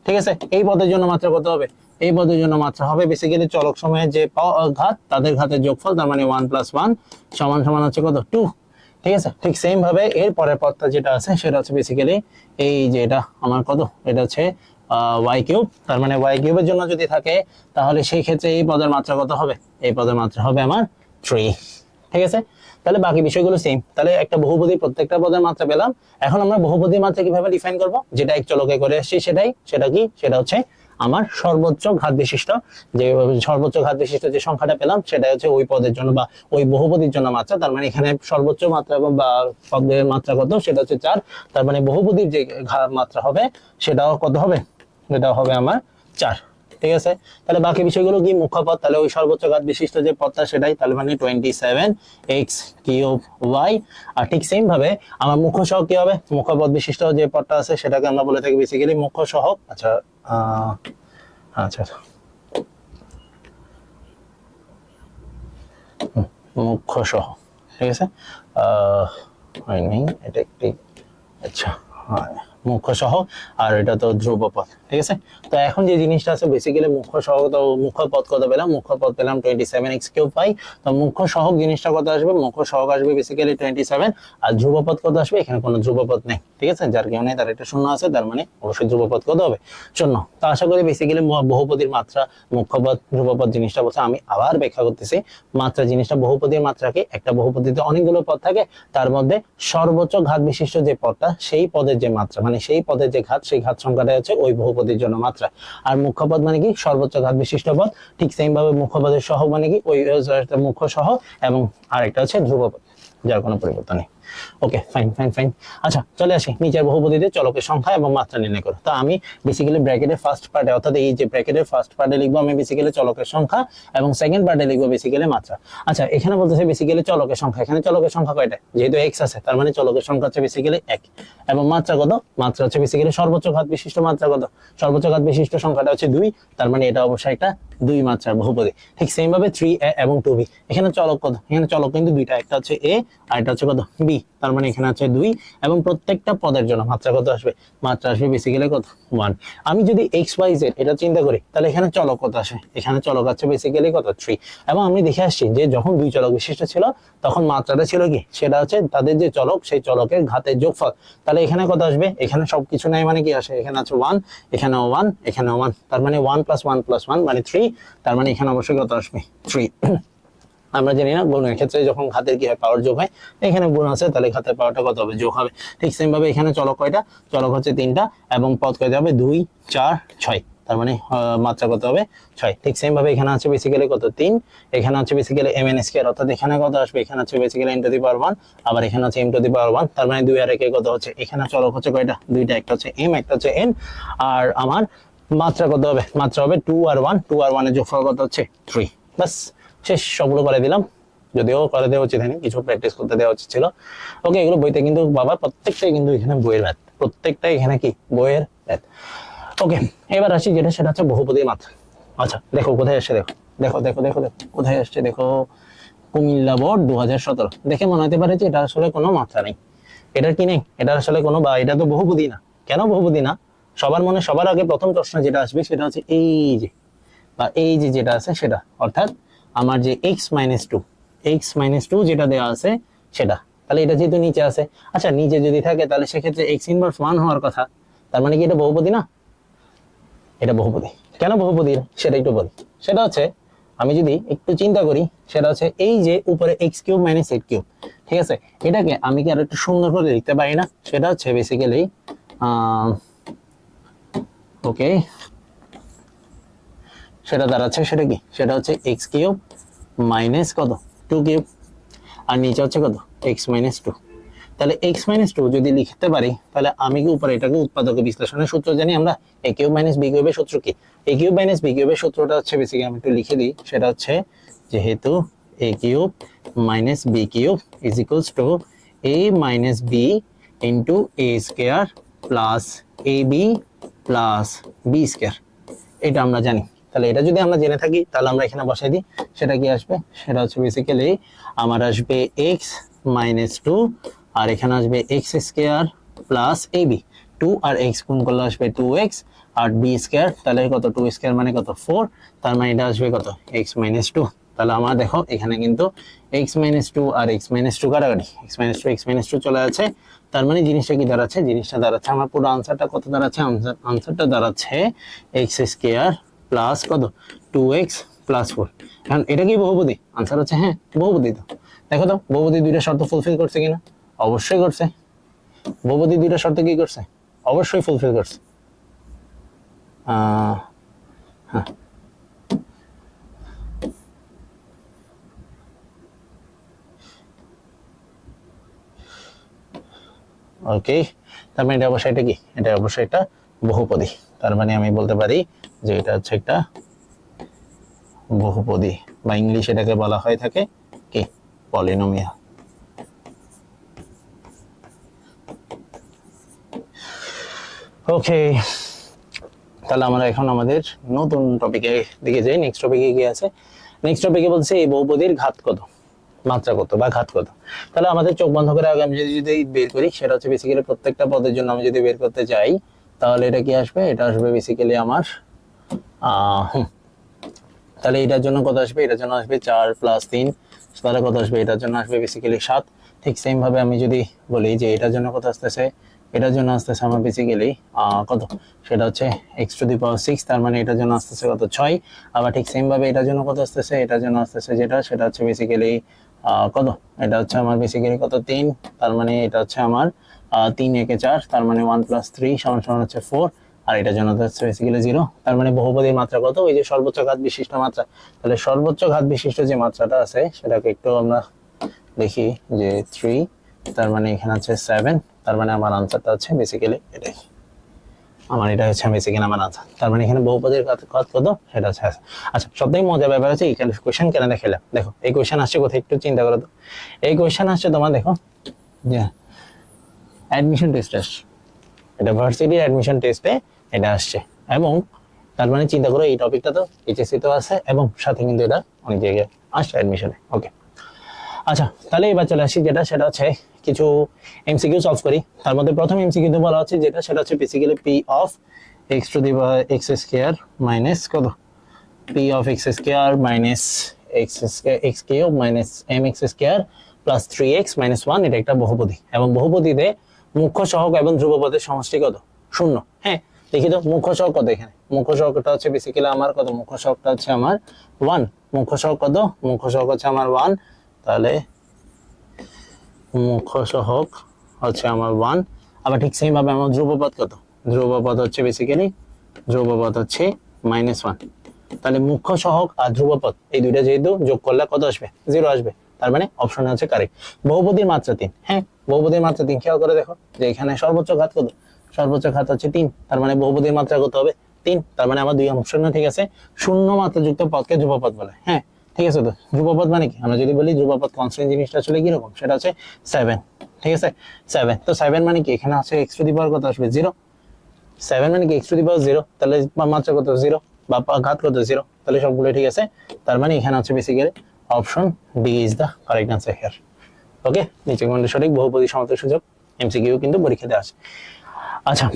ঠিক আছে, এই পদের জন্য মাত্রা কত হবে? এই পদের জন্য মাত্রা হবে বেসিক্যালি চলক সময়ের যে ঘাত তাদের ঘাতের যোগফল, তার মানে 1 + 1 = হচ্ছে কত? 2। ঠিক আছে, ঠিক সেম ভাবে এর পরের পদটা যেটা আছে সেটা হচ্ছে বেসিক্যালি এই যে এটা আমার কত? এটা হচ্ছে y3, তার মানে y3 এর জন্য যদি থাকে তাহলে সেই ক্ষেত্রে এই পদের মাত্রা কত হবে? এই পদের মাত্রা হবে আমার 3। ঠিক আছে, তাহলে বাকি বিষয়গুলো সেম। তাহলে একটা বহুপদী প্রত্যেকটা পদের মাত্রা পেলাম। এখন আমরা বহুপদীর মাত্রা কিভাবে ডিফাইন করব, যেটা এক চলকে করে আসছি সেটা কি, সেটা হচ্ছে আমার সর্বোচ্চ ঘাত বিশিষ্ট, যে সর্বোচ্চ ঘাত বিশিষ্ট যে সংখ্যাটা পেলাম সেটা হচ্ছে ওই পদের জন্য বা ওই বহুপদীর জন্য মাত্রা। তার মানে এখানে সর্বোচ্চ মাত্রা বা পদের মাত্রা কত, সেটা হচ্ছে 4। তার মানে বহুপদীর যে মাত্রা হবে সেটাও কত হবে, সেটাও হবে আমার 4। ঠিক আছে, তাহলে বাকি বিষয়গুলো কি, মুখ্য পদ, তাহলে ওই সর্বোচ্চ ঘাত বিশিষ্ট যে পদটা সেটাই, তাহলে মানে 27x³ আর ঠিক সেম ভাবে আমার মুখ্য সহগ কি হবে, মুখ্য পদ বিশিষ্ট যে পদটা আছে সেটাকে আমরা বলে থাকি বেসিক্যালি মুখ্য সহগ। আচ্ছা আচ্ছা মুখ্য সহগ, ঠিক আছে, এটা একটি, আচ্ছা মুখ্য সহগ, আর এটা তো ধ্রুবপদ। ঠিক আছে, তো এখন যে জিনিসটা আছে বেসিক্যালি মুখ্য সহগ, তো মুখ্য পদ কত পেলাম, মুখ্য পদ পেলাম 27x³ পাই। তো মুখ্য সহগ জিনিসটা কত আসবে, মুখ্য সহগ আসবে বেসিক্যালি 27, আর ধ্রুবপদ কত আসবে, এখানে কোনো ধ্রুবপদ নেই। ঠিক আছে, যার কারণে তার একটা শূন্য আছে, তার মানে অবশ্যই ধ্রুবপদ কত হবে, শূন্য। তো আশা করি বেসিক্যালি বহুপদীর মাত্রা, মুখ্য পদ, ধ্রুবপদ জিনিসটা বলছে। আমি আবার ব্যাখ্যা করতেছি, মাত্রা জিনিসটা বহুপদীর মাত্রাকে, একটা বহুপদীতে অনেকগুলো পদ থাকে, তার মধ্যে সর্বোচ্চ ঘাত বিশিষ্ট যে পদটা, সেই পদের যে মাত্রা, মানে সেই পদের যে ঘাত, সেই ঘাত সংখ্যাটা হচ্ছে ওই বহুপদীর জন্য মাত্রা। আর মুখ্য পদ মানে কি, সর্বোচ্চ ঘাত বিশিষ্ট পদ। ঠিক সেম ভাবে মুখ্য পদের সহগ মানে কি, ওই মুখ্য সহগ, এবং আরেকটা হচ্ছে ধ্রুবপদ, যার কোনো পরিবর্তন নেই। ওকে, ফাইন ফাইন ফাইন। আচ্ছা চলে আসি নিচের বহুপদীতে চলকের সংখ্যা এবং মাত্রা নির্ণয় করো। তো আমি বেসিক্যালি ব্র্যাকেটের ফার্স্ট পার্টে, অর্থাৎ এই যে ব্র্যাকেটের ফার্স্ট পার্টে লিখবো আমি বেসিক্যালি চলকের সংখ্যা, এবং সেকেন্ড পার্টে লিখবো বেসিক্যালি মাত্রা। আচ্ছা এখানে বলতেছে বেসিক্যালি চলকের সংখ্যা, এখানে চলকের সংখ্যা কয়টা, যেহেতু x আছে তার মানে চলকের সংখ্যা হচ্ছে বেসিক্যালি 1, এবং মাত্রা কত, মাত্রা হচ্ছে বেসিক্যালি সর্বোচ্চ ঘাত বিশিষ্ট মাত্রা কত, সর্বোচ্চ ঘাত বিশিষ্ট সংখ্যাটা হচ্ছে 2, তার মানে এটা অবশ্যই একটা 2 মাত্রার বহুপদী। ঠিক সেম ভাবে 3a এবং 2b, এখানে চলক কত, এখানে চলক কিন্তু দুইটা, একটা হচ্ছে a আর এটা হচ্ছে কত b, তার মানে এখানে আছে 2, এবং প্রত্যেকটা পদের জন্য মাত্রা কত আসবে, মাত্রা আসবে বেসিক্যালি কত 1। আমি যদি xyz এটা চিন্তা করি, তাহলে এখানে চলক কত আসে, এখানে চলক আছে বেসিক্যালি কত 3। এবং আমি দেখে আসছি যে যখন 2 চলক বিশিষ্ট ছিল তখন মাত্রাটা ছিল কি, সেটা হচ্ছে তাদের যে চলক সেই চলকের ঘাতের যোগফল। তাহলে এখানে কত আসবে, এখানে সবকিছু নাই মানে কি আসে, এখানে আছে 1, এখানেও 1, এখানেও 1, তার মানে 1 + 1 + 1 মানে 3, তার মানে এখানে অবশ্যই কত আসবে 3। আমরা জানি না গুণের ক্ষেত্রে যখন ঘাতের কি হয়, পাওয়ার যোগ হয়, এখানে গুণ আছে তাহলে ঘাতের পাওয়ারটা কত হবে, যোগ হবে। ঠিক সেম ভাবে এখানে চলক কয়টা, চলক হচ্ছে 3টা, এবং পদ কয়টা হবে 2, 4, 6, তার মানে মাত্রা কত হবে 6। ঠিক সেম ভাবে এখানে আছে বেসিক্যালি কত 3, এখানে আছে বেসিক্যালি mn², অর্থাৎ এখানে কত আসবে, এখানে আছে বেসিক্যালি n⁻1, আবার এখানে আছে m⁻1, তার মানে 2 আর 1 কত হচ্ছে, এখানে চলক হচ্ছে কয়টা, দুইটা, একটা হচ্ছে m, একটা হচ্ছে n, আর আমার মাত্রা কত হবে, মাত্রা হবে 2 আর 1, 2 আর 1 এর যোগফল কত হচ্ছে 3। বাস শেষ, সবগুলো করে দিলাম, যদিও করে দেওয়া উচিত হয়নি, কিছু প্র্যাকটিস করতে দেওয়া উচিত ছিল। ওকে, এগুলো বইতে কিন্তু বাবা প্রত্যেকটাই কিন্তু এখানে বইয়ের ম্যাথ, প্রত্যেকটাই এখানে কি বইয়ের ম্যাথ। ওকে, এবার আসি যেটা, সেটা হচ্ছে বহুপদীর মাত্রা। আচ্ছা দেখো কোথায় আসছে, দেখো দেখো দেখো দেখো দেখো কোথায় আসছে, দেখো কুমিল্লা বোর্ড 2017। দেখে মনে হতে পারে যে এটা আসলে কোনো মাত্রা নেই, এটার কি নেই, এটা আসলে কোনো, বা এটা তো বহুপদী না। কেন বহুপদী না, সবার মনে সবার আগে প্রথম প্রশ্ন যেটা আসবে সেটা হচ্ছে এই যে, বা এই যে যেটা আছে সেটা, অর্থাৎ আমার যে x-2 যেটা দেওয়া আছে সেটা। তাহলে এটা যেহেতু নিচে আছে, আচ্ছা নিচে যদি থাকে তাহলে সেক্ষেত্রে x−1 হওয়ার কথা, তার মানে কি এটা বহুপদী না, এটা বহুপদী। কেন বহুপদী সেটা একটু বলি, সেটা হচ্ছে আমি যদি একটু চিন্তা করি, সেটা হচ্ছে এই যে উপরে x³ - 8³, ঠিক আছে, এটাকে আমি কি আর একটু সুন্দর করে লিখতে পারি না, সেটা হচ্ছে বেসিক্যালি ওকে, সেটা দাঁড়াচ্ছে, সেটা কি, সেটা হচ্ছে x³ - কত 2³, আর নিচে হচ্ছে কত x-2। তাহলে x-2 যদি লিখতে পারি, তাহলে আমি কি উপরে এটাকে উৎপাদক বিশ্লেষণের সূত্র জানি আমরা, a³ - b³ এর সূত্র কি, a³ - b³ এর সূত্রটা হচ্ছে বেসিক্যালি আমি একটু লিখে দিই, সেটা হচ্ছে যেহেতু a³ - b³ = a - b into a² plus ab plus b², এটা আমরা জানি। তাহলে এটা যদি আমরা জেনে থাকি তাহলে আমরা এখানে বসাই দিই, সেটা কি আসবে, সেটা হচ্ছে বেসিক্যালি আমার আসবে x-2, আর এখানে আসবে x² plus ab, 2 আর x গুণ করলে আসবে 2x, আর b², তাহলে কত 2² মানে কত 4, তার মানে এটা আসবে কত x-2। তাহলে আমার দেখো এখানে কিন্তু x-2 আর x-2 কাটাকাটি, x-2 চলে আছে, তার মানে জিনিসটা কি দাঁড়াচ্ছে, জিনিসটা দাঁড়াচ্ছে আমার পুরো আনসারটা কত দাঁড়াচ্ছে, আনসারটা দাঁড়াচ্ছে x² plus কত 2x প্লাস 4। এখন এটা কি বহুপদী? আনসার হচ্ছে হ্যাঁ বহুপদী। তো দেখো তো বহুপদী দুইটা শর্ত ফুলফিল করছে কিনা, অবশ্যই করছে। বহুপদী দুইটা শর্ত কি করছে, অবশ্যই ফুলফিল করছে। হ্যাঁ ওকে, তার মানে এটা অবশ্যই এটা কি, এটা অবশ্যই একটা বহুপদী। তার মানে আমি বলতে পারি যে এটা হচ্ছে একটা বহুপদী, বা ইংলিশ এটাকে বলা হয়ে থাকে কি পলিনোমিয়াল। ওকে, তাহলে আমরা এখন আমাদের নতুন টপিকে দিকে যাই। নেক্সট টপিকে কি আছে? নেক্সট টপিকে বলছে এই বহুপদীর ঘাত কত, মাত্রা কত বা ঘাত কত। তাহলে আমাদের চোখ বন্ধ করে আগে আমি যদি বের করি, সেটা হচ্ছে বেসিক্যালি প্রত্যেকটা পদের জন্য আমি যদি বের করতে যাই, তাহলে এটা কি আসবে, এটা আসবে বেসিক্যালি আমার তাহলে এটার জন্য কত আসবে, এটার জন্য আসবে 4 + 3, তাহলে কত আসবে, এটার জন্য আসবে বেসিক্যালি 7। ঠিক সেম ভাবে আমি যদি বলি যে এটার জন্য কত আসতেছে, এটার জন্য আসতেছে আমার বেসিক্যালি কত, সেটা হচ্ছে x⁶, তার মানে এটার জন্য আসতেছে কত 6। আবার ঠিক সেম ভাবে এটার জন্য কত আসতেছে, এটার জন্য আসতেছে যেটা, সেটা হচ্ছে বেসিক্যালি কত, এটা হচ্ছে আমার বেসিক্যালি কত 3, তার মানে এটা হচ্ছে আমার 3 × 4, তার মানে 1 + 3 = হচ্ছে 4। আর এটার জন্য হচ্ছে বেসিক্যালি 0। তার মানে বহুপদীর মাত্রা কত, ওই যে সর্বোচ্চ ঘাত বিশিষ্ট মাত্রা। তাহলে সর্বোচ্চ ঘাত বিশিষ্ট যে মাত্রাটা আছে সেটাকে একটু আমরা দেখি যে 3, তার মানে এখানে আছে 7, তার মানে আমার আনসারটা হচ্ছে বেসিক্যালি এটাই, আমার এটা হচ্ছে বেসিক্যালি আমার আনসার। তার মানে এখানে বহুপদীর ঘাত কত, সেটা হচ্ছে। আচ্ছা, সবথেকে মজার ব্যাপার হচ্ছে এখানে কোশ্চেন কেন দেখালাম। দেখো এই কোশ্চেন আসছে কোথায়, একটু চিন্তা করো তো। এই কোশ্চেন আসছে তোমার, দেখো যে অ্যাডমিশন টেস্ট আসছে, এটা ভার্সিটির অ্যাডমিশন টেস্টে এটা আসছে। এবং তার মানে চিন্তা করো এই টপিকটা তো এইচএসসি তো আছে, এবং সাথে কিন্তু এটা অনেক জায়গায় আসছে অ্যাডমিশনে। ওকে, আচ্ছা তাহলে এবার চলে আসি যেটা, সেটা হচ্ছে কিছু এমসিকিউ সলভ করি। তার মধ্যে প্রথম এমসিকিউ তে বলা হচ্ছে যেটা, সেটা হচ্ছে basically p of x² minus কত, p of x² minus x³ minus mx² plus 3x minus 1, এটা একটা বহুপদী। এবং বহুপদীতে মুখ্য সহগ এবং ধ্রুবপদের সমষ্টি কত, 0। হ্যাঁ দেখি তো মুখ্য সহগ কত, এখানে মুখ্য সহগটা হচ্ছে বেসিক্যালি আমার কত, মুখ্য সহগটা হচ্ছে আমার 1। মুখ্য সহগ কত, মুখ্য সহগ হচ্ছে আমার 1, তাহলে মুখ্য সহগ হচ্ছে আমার 1। আবার ঠিক সেম ভাবে আমার ধ্রুবপদ কত, ধ্রুবপদ হচ্ছে বেসিক্যালি, ধ্রুবপদ হচ্ছে -1। তাহলে মুখ্য সহগ আর ধ্রুবপদ এই দুইটা যেহেতু যোগ করলে কত আসবে, 0 আসবে। তার মানে অপশন হচ্ছে কারেক্ট। বহুপদীর মাত্রা 3, হ্যাঁ বহুপদীর মাত্রা 3, খেয়াল করে দেখো যে এখানে সর্বোচ্চ ঘাত কত, সর্বোচ্চ ঘাত হচ্ছে 3, তার মানে বহুপদীর মাত্রা কত হবে 3। তার মানে আমার দুই অপশন ঠিক আছে। শূন্য মাত্রা যুক্ত পদকে ধ্রুবপদ বলে। হ্যাঁ ঠিক আছে। তো ধ্রুবপদ মানে কি, আমরা যদি বলি ধ্রুবপদ কনস্ট্যান্ট জিনিসটা আসলে কি রকম, সেটা হচ্ছে 7। ঠিক আছে 7, তো 7 মানে কি, এখানে আছে x⁴ কত আসবে 0। 7 মানে কি x⁴ 0, তাহলে মাত্রা কত 0 বা ঘাত কত 0, তাহলে সবগুলো ঠিক আছে। তার মানে এখানে হচ্ছে basically option D is the correct answer here. Okay, নিচে কোনটা সঠিক, বহুপদী সমতার সুযোগ এমসিকিউ কিন্তু পরীক্ষাতে আসে। আচ্ছা,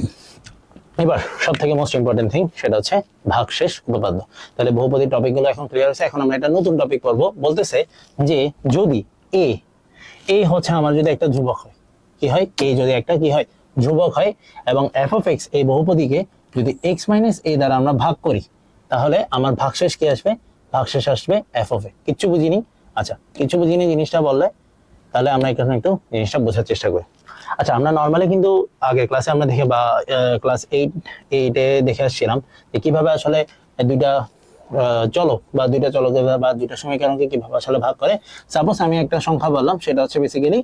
এবার সব থেকে মোস্ট ইম্পর্টেন্ট থিং, সেটা হচ্ছে ভাগশেষ উপপাদ্য। তাহলে বহুপদী টপিকগুলো এখন ক্লিয়ার হয়েছে। এখন আমরা একটা নতুন টপিক পড়বো। বলতেছে যে যদি এ এ হচ্ছে আমার যদি একটা ধ্রুবক হয়, কি হয়, এ যদি একটা কি হয় ধ্রুবক হয়, এবং এফ অফ এক্স এই বহুপদীকে যদি এক্স মাইনাস এ দ্বারা আমরা ভাগ করি, তাহলে আমার ভাগশেষ কি আসবে, ভাগশেষ আসবে এফ অফ এ। কিচ্ছু বুঝিনি, আচ্ছা কিচ্ছু বুঝিনি জিনিসটা বললে, তাহলে আমরা এখানে একটু জিনিসটা বোঝার চেষ্টা করি। আচ্ছা, আমরা নর্মালি কিন্তু আগের ক্লাসে আমরা দেখে বা ক্লাস 8-এ দেখে আসছিলাম যে কিভাবে আসলে দুইটা চলক বা দুইটা চলকের বা দুইটা সমীকরণকে কিভাবে আসলে ভাগ করে। সাপোজ আমি একটা সংখ্যা বললাম, সেটা হচ্ছে বেসিক্যালি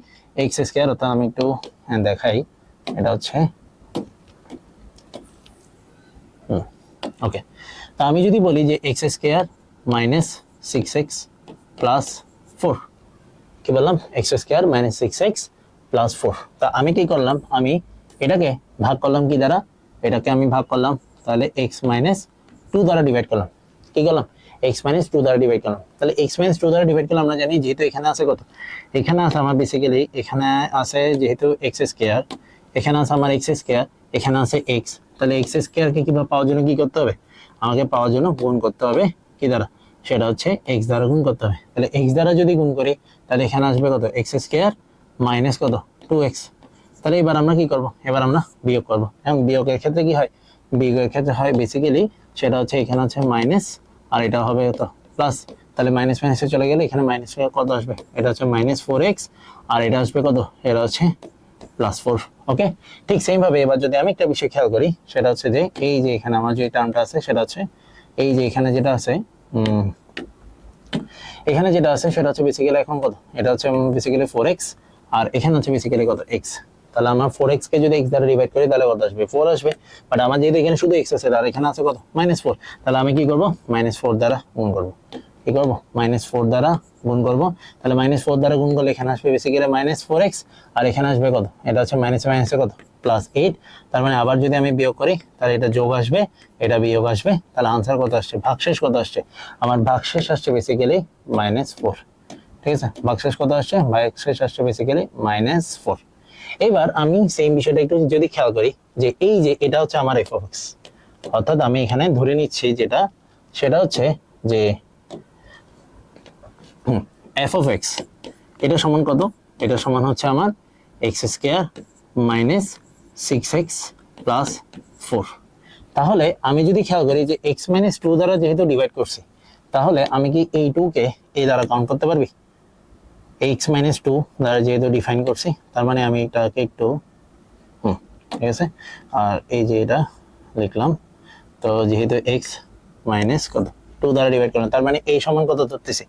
x², অর্থাৎ আমি একটু দেখাই, এটা হচ্ছে ওকে। তা আমি যদি বলি যে x² মাইনাস 6x প্লাস 4, কি বললাম, x² মাইনাস 6x প্লাস 4। তা আমি কি করলাম, আমি এটাকে ভাগ করলাম কি দ্বারা, এটাকে আমি ভাগ করলাম তাহলে x মাইনাস 2 দ্বারা ডিভাইড করলাম। কি করলাম, x মাইনাস 2 দ্বারা ডিভাইড করলাম। তাহলে x মাইনাস 2 দ্বারা ডিভাইড করলে আমরা জানি যেহেতু এখানে আছে কত, এখানে আছে আমার বেসিক্যালি, এখানে আছে যেহেতু x², এখানে আছে আমার x², এখানে আছে x, তাহলে x² কে কিভাবে পাওয়ার জন্য কি করতে হবে, আমাকে পাওয়ার জন্য গুণ করতে হবে কি দ্বারা, সেটা হচ্ছে x দ্বারা গুণ করতে হবে। তাহলে x দ্বারা যদি গুণ করি, তাহলে এখানে আসবে কত, x² মাইনাস কত 2x। তাহলে এবার আমরা কি করব, এবার আমরা বিয়োগ করব। এবং বিয়োগের ক্ষেত্রে কি হয়, বিয়োগের ক্ষেত্রে হয় বেসিক্যালি সেটা হচ্ছে এখানে আছে মাইনাস, আর এটা হবে কত প্লাস, তাহলে মাইনাস মাইনাসে চলে গেলে এখানে মাইনাস কত আসবে, এটা হচ্ছে -4x, আর এটা আসবে কত, এটা হচ্ছে +4। ওকে, ঠিক সেম ভাবে এবার যদি আমি একটা বিষয় খেয়াল করি, সেটা হচ্ছে যে এই যে এখানে আমার যে টার্মটা আছে সেটা হচ্ছে এই যে এখানে যেটা আছে, এখানে যেটা আছে সেটা হচ্ছে বেসিক্যালি এখন কত, এটা হচ্ছে বেসিক্যালি 4x, আর এখানে হচ্ছে বেসিক্যালি কত, x। তাহলে আমরা 4x কে যদি x দ্বারা ডিভাইড করি তাহলে কত আসবে, 4 আসবে। বাট আমার যেহেতু এখানে শুধু x আছে আর এখানে আছে কত, -4, তাহলে আমি কি করব, -4 দ্বারা গুণ করব। কি করব, -4 দ্বারা গুণ করব। তাহলে -4 দ্বারা গুণ করলে এখানে আসবে বেসিক্যালি -4x, আর এখানে আসবে কত, এটা হচ্ছে মাইনাসে মাইনাসে কত, +8। তার মানে আবার যদি আমি বিয়োগ করি তাহলে এটা যোগ আসবে, এটা বিয়োগ আসবে, তাহলে আনসার কত আসছে, ভাগশেষ কত আসছে, আমার ভাগশেষ আসছে বেসিক্যালি -4। ঠিক আছে, ভাগশেষ কত আসছে, ভাগশেষ আসছে বেসিক্যালি -4। এবার আমি সেম বিষয়টা একটু যদি খেয়াল করি, যে এই যে এটা হচ্ছে আমার f of x, অর্থাৎ আমি এখানে ধরে নিচ্ছি যেটা, সেটা হচ্ছে যে f of x এটা সমান কত, এটা সমান হচ্ছে আমার x² - 6x + 4। তাহলে আমি যদি খেয়াল করি যে x - 2 দ্বারা যেহেতু ডিভাইড করছি, তাহলে আমি কি এই 2 কে এই দ্বারা কাউন্ট করতে পারবি, x - 2 দ্বারা যেহেতু ডিফাইন করছি, তার মানে আমি এটাকে একটু ঠিক আছে, আর এই যে এটা লিখলাম, তো যেহেতু x মাইনাস কত 2 দ্বারা ডিভাইড করলাম, তার মানে এই সমান কত ধরতেছি,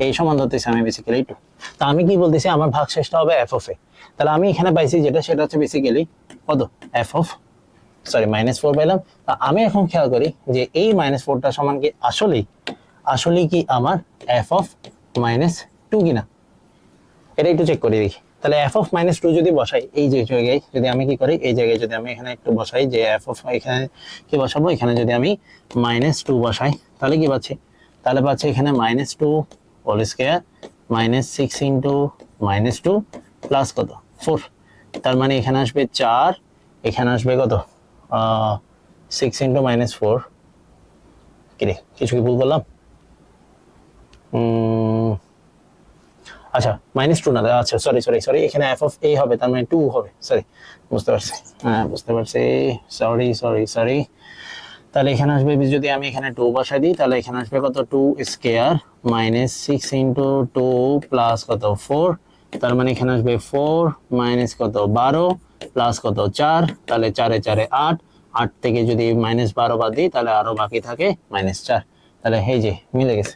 এই সমান ধরতেছি আমি বেসিক্যালি 2। তো আমি কি বলতেছি, আমার ভাগশেষটা হবে f of a। তাহলে আমি এখানে পাইছি যেটা, সেটা হচ্ছে বেসিক্যালি কত, -4 পাইলাম। তা আমি এখন খেয়াল করি যে এই -4টা সমান কি আসলেই কি আমার f of -2 কিনা, এটা একটু চেক করে দেখি। তাহলে f of -2 যদি বসাই এই যে জায়গায়, যদি আমি কি করি এই জায়গায় যদি আমি এখানে একটু বসাই যে f of, এখানে কি বসাবো, এখানে যদি আমি -2 বসাই তাহলে কি পাচ্ছি, তাহলে পাচ্ছি এখানে -2 হোল স্কয়ার -6 ইনটু -2 প্লাস কত 4। তার মানে এখানে আসবে 4, এখানে আসবে কত 6 ইনটু -4। কি রে, কিছু কি ভুল করলাম, আচ্ছা -2 না, আচ্ছা সরি, এখানে f of a হবে, তার মানে 2 হবে, সরি বুঝতে পারছি, হ্যাঁ বুঝতে পারছি, সরি। তাহলে এখানে আসবে, যদি আমি এখানে 2 বসাই দিই তাহলে এখানে আসবে কত, 2 স্কয়ার -6 ইনটু 2 প্লাস কত 4। তার মানে এখানে আসবে 4 মাইনাস কত 12 প্লাস কত 4, তাহলে 4 এ 4 এ 8, 8 থেকে যদি -12 বাদ দিই তাহলে আরো বাকি থাকে -4। তাহলে এই যে মিলে গেছে,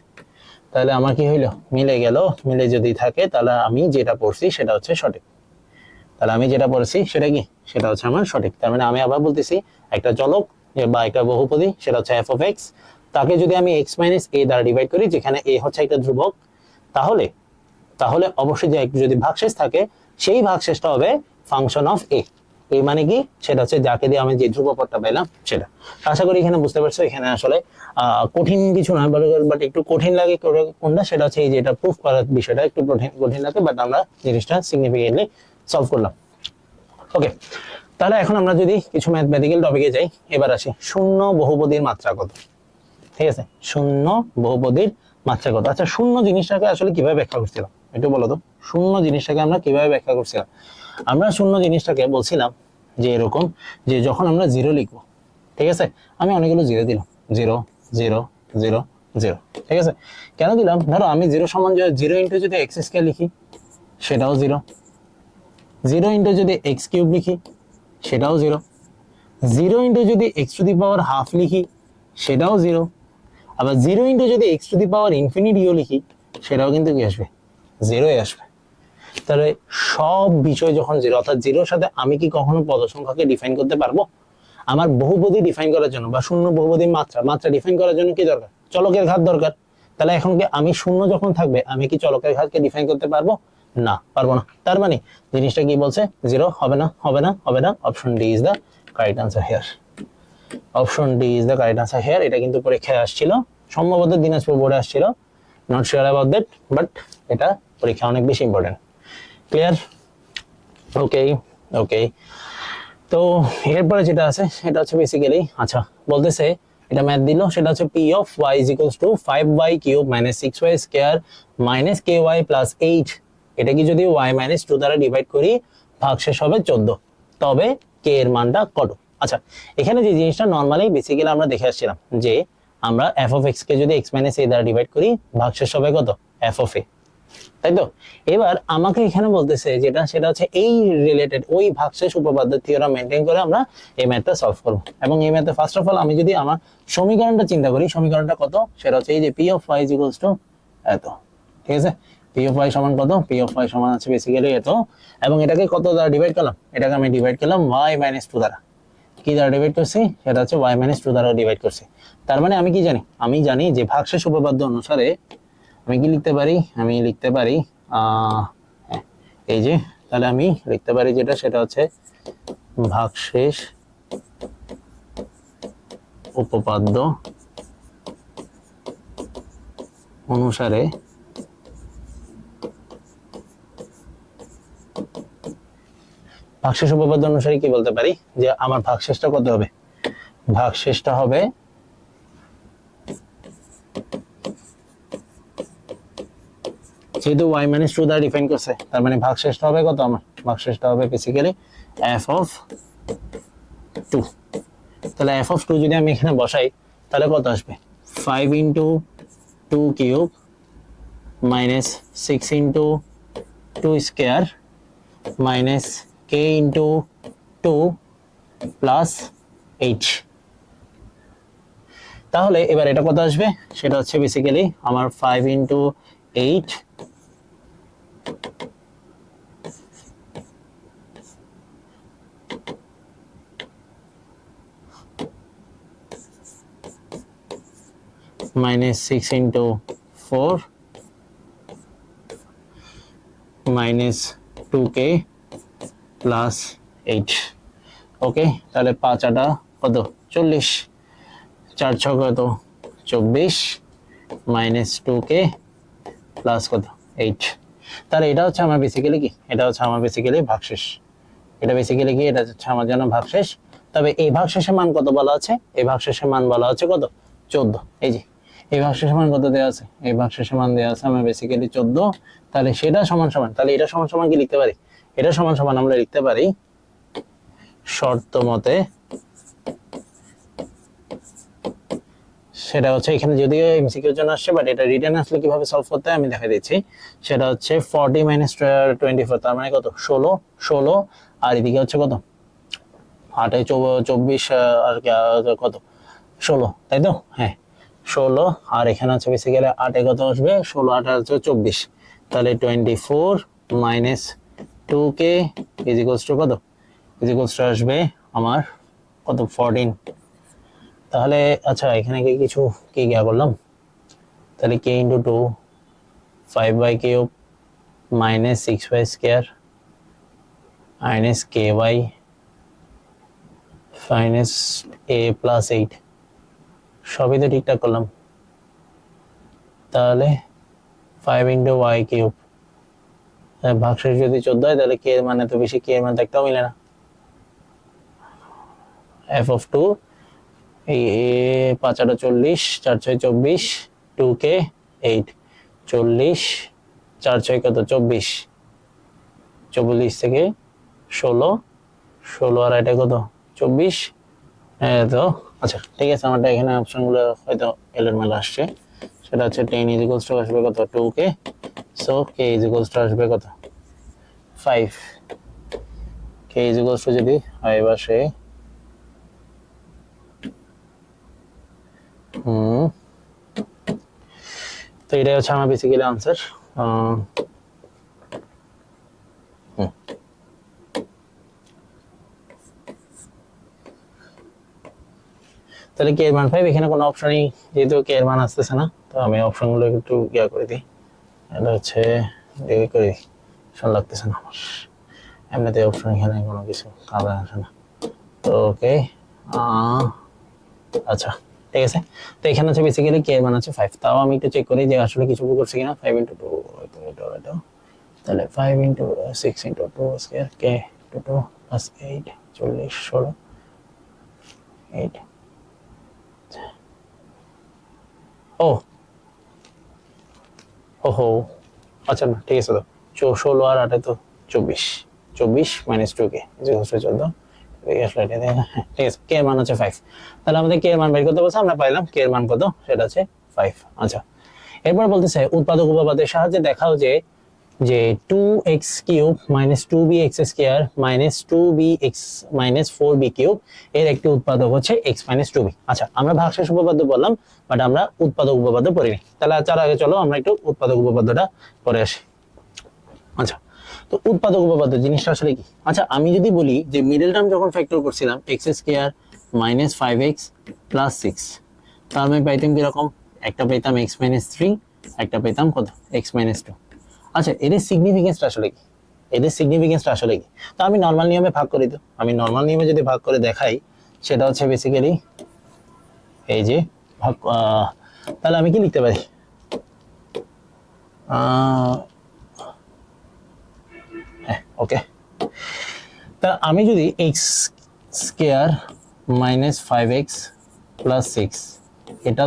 তাহলে আমার কি হইলো, মিলে গেল। মিলে যদি থাকে তাহলে আমি যেটা পড়ছি সেটা হচ্ছে সঠিক, তাহলে আমি যেটা পড়ছি সেটা কি, সেটা হচ্ছে আমার সঠিক। তার মানে আমি আবার বলতেছি, একটা চলক বা একটা বহুপদী সেটা হচ্ছে f of x, তাকে যদি আমি x - a দ্বারা ডিভাইড করি, যেখানে a হচ্ছে একটা ধ্রুবক, তাহলে অবশ্যই যে যদি ভাগশেষ থাকে সেই ভাগশেষটা হবে ফাংশন অফ a। এই মানে কি, সেটা হচ্ছে যাকে দিয়ে আমি যে ধ্রুবপদটা পেলাম সেটা। আশা করি এখানে বুঝতে পারছো। এখানে আসলে কঠিন কিছু নয়, বাট একটু কঠিন লাগে কোনটা, সেটা হচ্ছে এই যে এটা প্রুফ করার বিষয়টা একটু কঠিন লাগে, বাট আমরা জিনিসটা সিগনিফিকেন্টলি সলভ করলাম। ওকে, তাহলে এখন আমরা যদি কিছু ম্যাথমেটিক্যাল টপিকে যাই, এবার আসি শূন্য বহুপদীর মাত্রা কত। ঠিক আছে, শূন্য বহুপদীর মাত্রা কত। আচ্ছা, শূন্য জিনিসটাকে আসলে কিভাবে ব্যাখ্যা করছিলাম একটু বলো তো, শূন্য জিনিসটাকে আমরা কিভাবে ব্যাখ্যা করছিলাম? আমরা শূন্য জিনিসটাকে বলছিলাম যে এরকম, যে যখন আমরা জিরো লিখবো, ঠিক আছে, আমি অনেকগুলো জিরো দিলাম, 0 0 0 0, ঠিক আছে। কেন দিলাম, ধরো আমি 0 সমান 0 ইন্টু যদি এক্স স্কয়ার লিখি সেটাও 0, 0 ইন্টু যদি এক্স কিউব লিখি সেটাও 0, 0 ইন্টু যদি x to the power half লিখি সেটাও 0, আবার 0 ইন্টু যদি এক্স টু দি পাওয়ার ইনফিনিটিও লিখি সেটাও কিন্তু কি আসবে, 0ই আসবে। তাহলে সব বিষয় যখন 0, অর্থাৎ 0-র সাথে আমি কি কখনো পদ সংখ্যাকে ডিফাইন করতে পারবো? আমার বহুপদী ডিফাইন করার জন্য বা শূন্য বহুপদীর মাত্রা ডিফাইন করার জন্য কি দরকার? চলকের ঘাত দরকার। তাহলে এখন কি আমি শূন্য যখন থাকবে আমি কি চলকের ঘাতকে ডিফাইন করতে পারবো? না, পারবো না। তার মানে জিনিসটা কি বলছে, 0 হবে না। Option D is the correct answer here. Option D is the correct answer here. এটা কিন্তু পরীক্ষায় আসছিল, সম্ভবত দিনাজপুর বোর্ডে আসছিল, not sure about that, but এটা পরীক্ষা অনেক বেশি ইম্পর্টেন্ট। ক্লিয়ার? ওকে। তো এরপরে যেটা আছে সেটা হচ্ছে বেসিক্যালি, আচ্ছা বলতেছে এটা ম্যাথ দিল, সেটা হচ্ছে p of y is equals to 5y cube minus 6y square minus ky plus 8। এটা কি যদি y minus 2 দ্বারা ডিভাইড করি ভাগশেষ হবে 14, তবে k এর মানটা কত? আচ্ছা, এখানে যে জিনিসটা নরমালি বেসিক্যালি আমরা দেখে আসছিলাম যে আমরা এফ অফ এক্স কে যদি এক্স মাইনাস এ দ্বারা ডিভাইড করি ভাগশেষ হবে কত এফ অফ এ, তাই তো। এবার আমাকে এখানে বলতেছে যেটা সেটা হচ্ছে এই রিলেটেড ওই ভাগশেষ উপপাদ্য থিওরাম মেইনটেইন করে আমরা এই ম্যাথটা সলভ করব। এবং এই ম্যাথে ফার্স্ট অফ অল আমি যদি আমার সমীকরণটা চিন্তা করি, সমীকরণটা কত, সেটা হচ্ছে এই যে P of Y is equals to এত, ঠিক আছে। পি অফ ওয়াই সমান কত, পি অফ ওয়াই সমান আছে বেসিক্যালি এত, এবং এটাকে কত দ্বারা ডিভাইড করলাম, এটাকে আমি ডিভাইড করলাম ওয়াই মাইনাস টু দ্বারা। কি দ্বারা ডিভাইড করছি, সেটা হচ্ছে ওয়াই মাইনাস টু দ্বারা ডিভাইড করছি। তার মানে আমি কি জানি, আমি জানি যে ভাগশেষ উপপাদ্য অনুসারে আমি কি লিখতে পারি, আমি লিখতে পারি এই যে, তাহলে আমি লিখতে পারি যেটা সেটা হচ্ছে ভাগশেষ উপপাদ্য অনুসারে ভাগশেষ উপপাদ্য অনুসারে কি বলতে পারি যে আমার ভাগশেষটা কত হবে, ভাগশেষটা হবে যেহেতু y মাইনাস টু দ্বারা ডিফাইন করছে, তার মানে ভাগশেষটা হবে কত, আমার ভাগশেষটা হবে বেসিক্যালি f অফ 2। তাহলে f অফ 2 যদি আমি এখানে বসাই তাহলে কত আসবে, 5 into 2 cube minus 6 into 2 square minus k into 2 plus 8। তাহলে এবার এটা কত আসবে, সেটা হচ্ছে বেসিক্যালি আমার 5 into 8 minus 6 into 4 minus 2k plus 8। ওকে, তাহলে 5 আটা কত 40, 4 6 কত 24 minus 2k plus কত 8। তাহলে এটা হচ্ছে আমার বেসিক্যালি কি, এটা হচ্ছে আমার বেসিক্যালি ভাগশেষ, এটা বেসিক্যালি কি, এটা হচ্ছে আমার জন্য ভাগশেষ। তবে এই ভাগশেষের মান কত বলা আছে, এই ভাগশেষের মান বলা আছে কত 14। এই যে এই ভাগশেষের মান কত দেওয়া আছে, এই ভাগশেষের মান দেওয়া আছে আমার বেসিক্যালি 14। তাহলে সেটা সমান সমান, তাহলে এটা সমান সমান কি লিখতে পারি, এটা সমান সমান আমরা লিখতে পারি শর্ত মতে, সেটা হচ্ছে এখানে যদিও এমসিকিউ এর জন্য আসছে বাট এটা রিটার্ন আসলে কিভাবে সলভ করতে হয় আমি দেখাই দিচ্ছি। সেটা হচ্ছে 40 মাইনাস 24, তার মানে কত 16 আর এদিকে হচ্ছে কত 8 24 আর কত 16, তাই তো, হ্যাঁ 16, আর এখানে হচ্ছে বেসিক্যালি 8 কত আসবে 16 8 হচ্ছে 24, তাহলে 24 minus 2k is equals two কত, ইজ ইকুয়ালস টু আসবে আমার কত 14। তাহলে আচ্ছা এখানে কি কিছু কি গিয়া করলাম, তাহলে k into 2 5y cube minus 6y square minus ky minus a plus 8, সবই তো ঠিকঠাক করলাম। তাহলে 5 ইন্টু y কিউব, ভাগশেষ যদি 14 হয় তাহলে k এর মানে তো বেশি, k এর মানে একটাও মিলে না। f অফ 2 এই 5 8 40 4 6 24 2k 8 40 4 6 কত 24, 44 থেকে 16 আর এটা কত 24, হ্যাঁ তো আচ্ছা ঠিক আছে, আমারটা এখানে অপশনগুলো হয়তো এলোমেলো আসছে। সেটা হচ্ছে 10 ইজ ইকুয়ালস টু আসবে কত 2k, so k is equals two আসবে কত 5, k ইজ ইকুয়ালস টু যদি হয় বসে তো এটাই হচ্ছে আমার বেসিক্যালি আনসার। তাহলে কে এর মান 5, এখানে কোনো অপশনই যেহেতু কে এর মান আসতেছে না, তো আমি অপশনগুলো একটু ইয়া করে দিই, এটা হচ্ছে ডিলিট করে দিই, অপশন লাগতেছে না আমার, এমনিতে অপশন এখানে কোনো কিছু কাজে আসে না। তো ওকে আচ্ছা ঠিক আছে, তো এখানে হচ্ছে বেসিক্যালি কে এর মান আছে 5। তাও আমি একটু চেক করি যে আসলে কিছু ভুল করছি কিনা। 5 ইনটু 2 তাহলে 5 into 6 into 2 square k to 2 plus 8 40 16 8 ও ওহো আচ্ছা না ঠিক আছে, তো 16 আর 8 তো 24 24 minus 2k is equal to 14, ঠিক আছে, কে এর মান হচ্ছে 5। তাহলে আমাদের কে এর মান বের করতে বলছে, আমরা পাইলাম কে এর মান কত, সেটা হচ্ছে 5। আচ্ছা, এরপর বলতেছে উৎপাদক উপপাদ্যের সাহায্যে দেখাও যে যে 2x cube minus 2bx square minus 2bx minus 4b cube এর একটি উৎপাদক হচ্ছে x মাইনাস 2b। আচ্ছা, আমরা ভাগশেষ উপপাদ্য বললাম, বাট আমরা উৎপাদক উপপাদ্য পড়িনি। তাহলে তার আগে চলো আমরা একটু উৎপাদক উপপাদ্যটা পড়ে আসি। আচ্ছা, তো উৎপাদক উপপাদ্য জিনিসটা আসলে কি? আচ্ছা, আমি যদি বলি যে মিডল টার্ম যখন ফ্যাক্টর করছিলাম x square minus 5x plus 6, তার আমি পাইতাম কিরকম, একটা পাইতাম x মাইনাস 3, একটা পাইতাম কত, x মাইনাস 2। আচ্ছা, এর সিগনিফিকেন্সটা আসলে কি? এর সিগনিফিকেন্সটা আসলে কি? তো আমি নর্মাল নিয়মে ভাগ করি। তো আমি নর্মাল নিয়মে যদি ভাগ করে দেখাই, সেটা হচ্ছে বেসিক্যালি এই যে ভাগ। তাহলে আমি কি লিখতে পারি, হ্যাঁ ওকে। তা আমি যদি x square minus 5x plus 6 এটা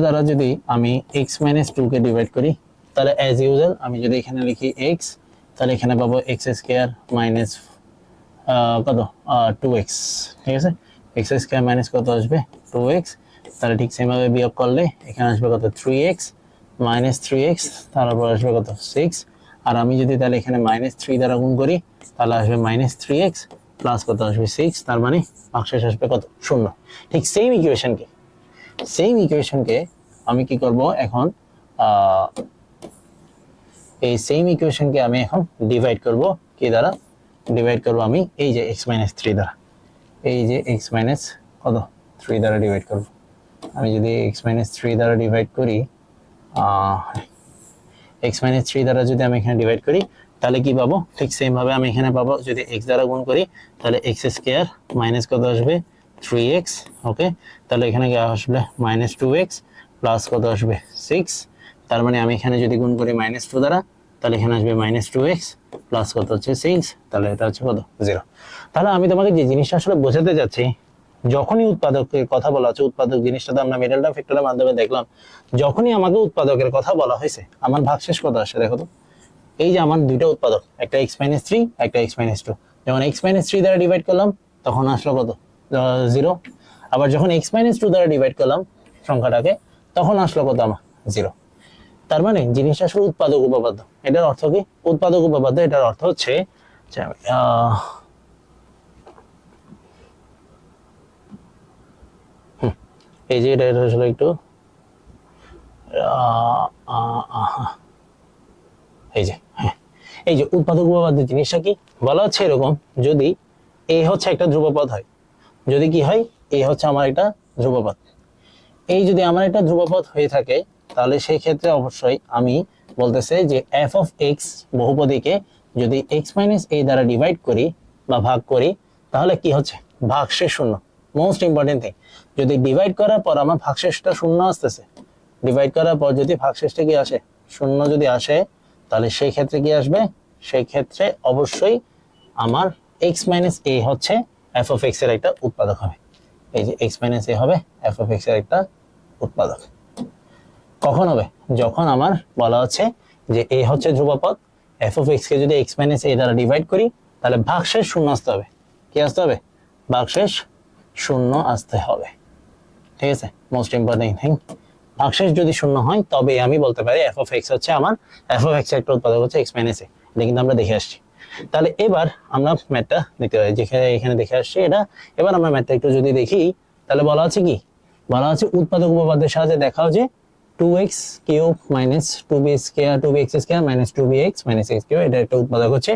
দ্বারা যদি আমি x মাইনাস 2 কে ডিভাইড করি, তাহলে অ্যাজ ইউজুয়াল আমি যদি এখানে লিখি x, তাহলে এখানে পাবো x স্কয়ার মাইনাস কত 2x। ঠিক আছে, x স্কয়ার মাইনাস কত আসবে 2x। তাহলে ঠিক সেমভাবে বিয়োগ করলে এখানে আসবে কত 3x মাইনাস 3x, তারপর আসবে কত 6। আর আমি যদি তাহলে এখানে মাইনাস 3 দ্বারা গুণ করি, তাহলে আসবে মাইনাস 3x প্লাস কত আসবে 6, তার মানে ভাগশেষ আসবে কত 0। ঠিক সেম ইকুয়েশনকে আমি কি করব এখন, এই সেম ইকুয়েশনকে আমি এখন ডিভাইড করব কি দ্বারা, ডিভাইড করব আমি এই যে x মাইনাস 3 দ্বারা, এই যে x মাইনাস কত 3 দ্বারা ডিভাইড করব। আমি যদি x মাইনাস 3 দ্বারা ডিভাইড করি, x মাইনাস 3 দ্বারা যদি আমি এখানে ডিভাইড করি, তাহলে কি পাবো, ঠিক সেম ভাবে আমি এখানে পাবো যদি x দ্বারা গুণ করি, তাহলে x স্কয়ার মাইনাস কত আসবে 3x। ওকে, তাহলে এখানে কি আসবে মাইনাস 2x প্লাস কত আসবে 6। তার মানে আমি এখানে যদি গুণ করি মাইনাস 2 দ্বারা, তাহলে এখানে আসবে মাইনাস 2x প্লাস কত হচ্ছে 6, তাহলে এটা হচ্ছে কত 0। তাহলে আমি তোমাকে যে জিনিসটা আসলে বোঝাতে যাচ্ছি, যখনই উৎপাদকের কথা বলা হচ্ছে, উৎপাদক জিনিসটা তো আমরা মিডল টার্ম ফ্যাক্টরের মাধ্যমে দেখলাম, যখনই আমাকে উৎপাদকের কথা বলা হয়েছে, আমার ভাগশেষ কত আসে দেখো তো। এই যে আমার দুইটা উৎপাদক, একটা x মাইনাস 3, একটা x মাইনাস 2, যখন x মাইনাস 3 দ্বারা ডিভাইড করলাম তখন আসলো কত 0। আবার যখন x মাইনাস 2 দ্বারা ডিভাইড করলাম সংখ্যাটাকে, তখন আসলো কত আমার 0। তার মানে জিনিসটা আসলে উৎপাদক উপপাদ্য। এটার অর্থ কি, উৎপাদক উপপাদ্য এটার অর্থ হচ্ছে এই যে এটা আসলে একটু এই যে হ্যাঁ, এই যে উৎপাদক উপপাদ্য জিনিসটা কি বলা হচ্ছে, এরকম যদি a হচ্ছে একটা ধ্রুবপদ হয়, যদি কি হয় a হচ্ছে আমার একটা ধ্রুবপদ, এই যদি আমার একটা ধ্রুবপদ হয়ে থাকে, তাহলে সেই ক্ষেত্রে অবশ্যই আমি বলতেছে যে f of x বহুপদীকে যদি x মাইনাস a দ্বারা ডিভাইড করি বা ভাগ করি, তাহলে কি হচ্ছে ভাগশেষ শূন্য। মোস্ট ইম্পর্টেন্ট থিং, যদি ডিভাইড করার পর আমার ভাগশেষটা শূন্য আসতেছে, ডিভাইড করার পর যদি ভাগশেষটা কি আসে শূন্য যদি আসে, তাহলে সেই ক্ষেত্রে কি আসবে, সেই ক্ষেত্রে অবশ্যই আমার x মাইনাস a হচ্ছে f of x এর একটা উৎপাদক হবে। এই যে x মাইনাস a হবে f of x এর একটা উৎপাদক। কখন হবে, যখন আমার বলা হচ্ছে যে a হচ্ছে ধ্রুবপদ, f of x কে যদি x মাইনাস a দ্বারা ডিভাইড করি, তাহলে ভাগশেষ শূন্য আসতে হবে। কি আসতে হবে, ভাগশেষ শূন্য আসতে হবে। ঠিক আছে, মোস্ট ইম্পর্টেন্ট থিং, ভাগশেষ যদি শূন্য হয় তবে আমি বলতে পারি f of x হচ্ছে আমার, f of x এর একটা উৎপাদক হচ্ছে x মাইনাস a। এটা কিন্তু আমরা দেখে আসছি। তাহলে এবার আমরা ম্যাথটা নিতে পারি, যেখানে এখানে দেখে আসছি এটা। এবার আমরা ম্যাথটা একটু যদি দেখি, তাহলে বলা আছে কি, বলা আছে উৎপাদক উপপাদ্যের সাহায্যে দেখাও যে 2x cube minus 2bx square minus 2bx minus x cube এটা একটা উৎপাদক হচ্ছে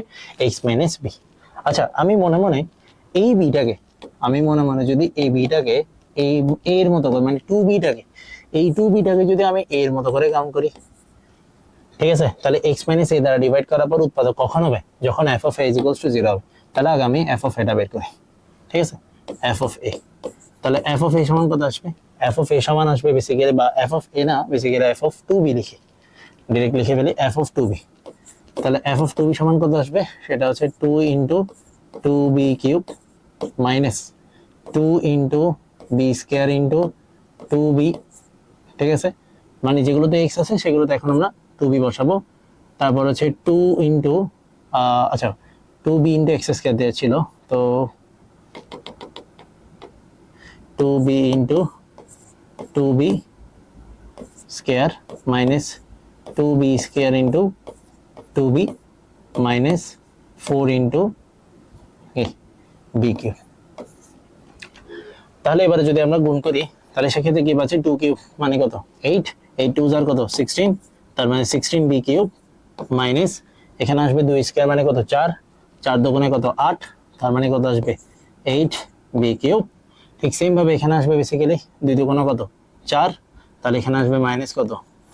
x মাইনাস b। আচ্ছা, আমি মনে মনে এই বিটাকে, আমি মনে মনে যদি এই বিটাকে এই এর মতো করে, মানে 2bটাকে, এই 2bটাকে যদি আমি এর মতো করে কাউন্ট করি, ঠিক আছে, তাহলে x মাইনাস a দ্বারা ডিভাইড করার পর উৎপাদক কখন হবে, যখন f of a is equals to 0 হবে। তাহলে আগে আমি f of a টা বের করি। ঠিক আছে, f of a, তাহলে f of a সমান কত আসবে, f of a সমান আসবে বেসিক্যালি, বা f of a না বেসিক্যালি f of 2b লিখি, ডাইরেক্ট লিখে ফেলি f of 2b। তাহলে f of 2b সমান কত আসবে, সেটা হচ্ছে 2 into 2b cube minus 2 into b square into 2b। ঠিক আছে, মানে যেগুলোতে x আছে সেগুলোতে এখন আমরা 2b বসাবো। তারপর হচ্ছে 2 ইনটু আচ্ছা 2b ইন্টু এক্স স্কোয়ার দিয়েছিল, তো 2b into 2b square minus 2b square into 2b minus 4 into B cube. তাহলে এবারে যদি আমরা গুণ করি তাহলে সেক্ষেত্রে কি পাচ্ছি 2 কিউব মানে কত 8, 8 2 যার কত 16, তার মানে 16 বি কিউব মাইনাস এখানে আসবে 2 স্কয়ার মানে কত 4, 4 দুগুণে কত 8, তার মানে কত আসবে 8 বি কিউব। ঠিক সেম ভাবে এখানে আসবে বেসিক্যালি 2 দুগুণে কত 4, তাহলে এখানে আসবে মাইনাস কত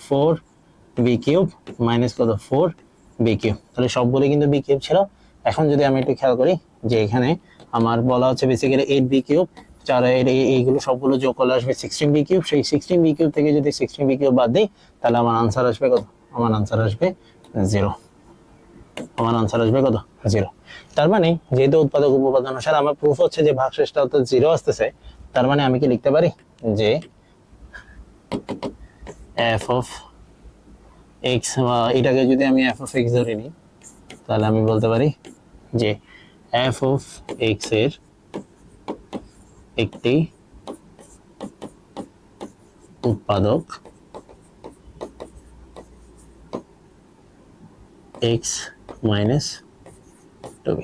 4 বি কিউব মাইনাস কত 4 বি কিউব। তাহলে সবগুলো কিন্তু বি কিউব ছিল। এখন যদি আমি একটু খেয়াল করি যে এখানে আমার বলা হচ্ছে বেসিক্যালি 8 বি কিউব, 4 এইগুলো সবগুলো যোগ করলে আসবে 16 বি কিউব। সেই 16 বি কিউব থেকে যদি 16 বি কিউব বাদ দিই তাহলে আমার আনসার আসবে কত, আমার আনসার আসবে 0, আমার আনসার আসবে কত 0। তার মানে যেহেতু উৎপাদক উপপাদ্য অনুসারে আমার প্রুফ হচ্ছে যে ভাগশেষটা অর্থাৎ 0 আসতেছে, তার মানে আমি কি লিখতে পারি যে f of x, এটাকে যদি আমি f of x ধরে নিই তাহলে আমি বলতে পারি যে f of x এর একটি উৎপাদক x মাইনাস 2b,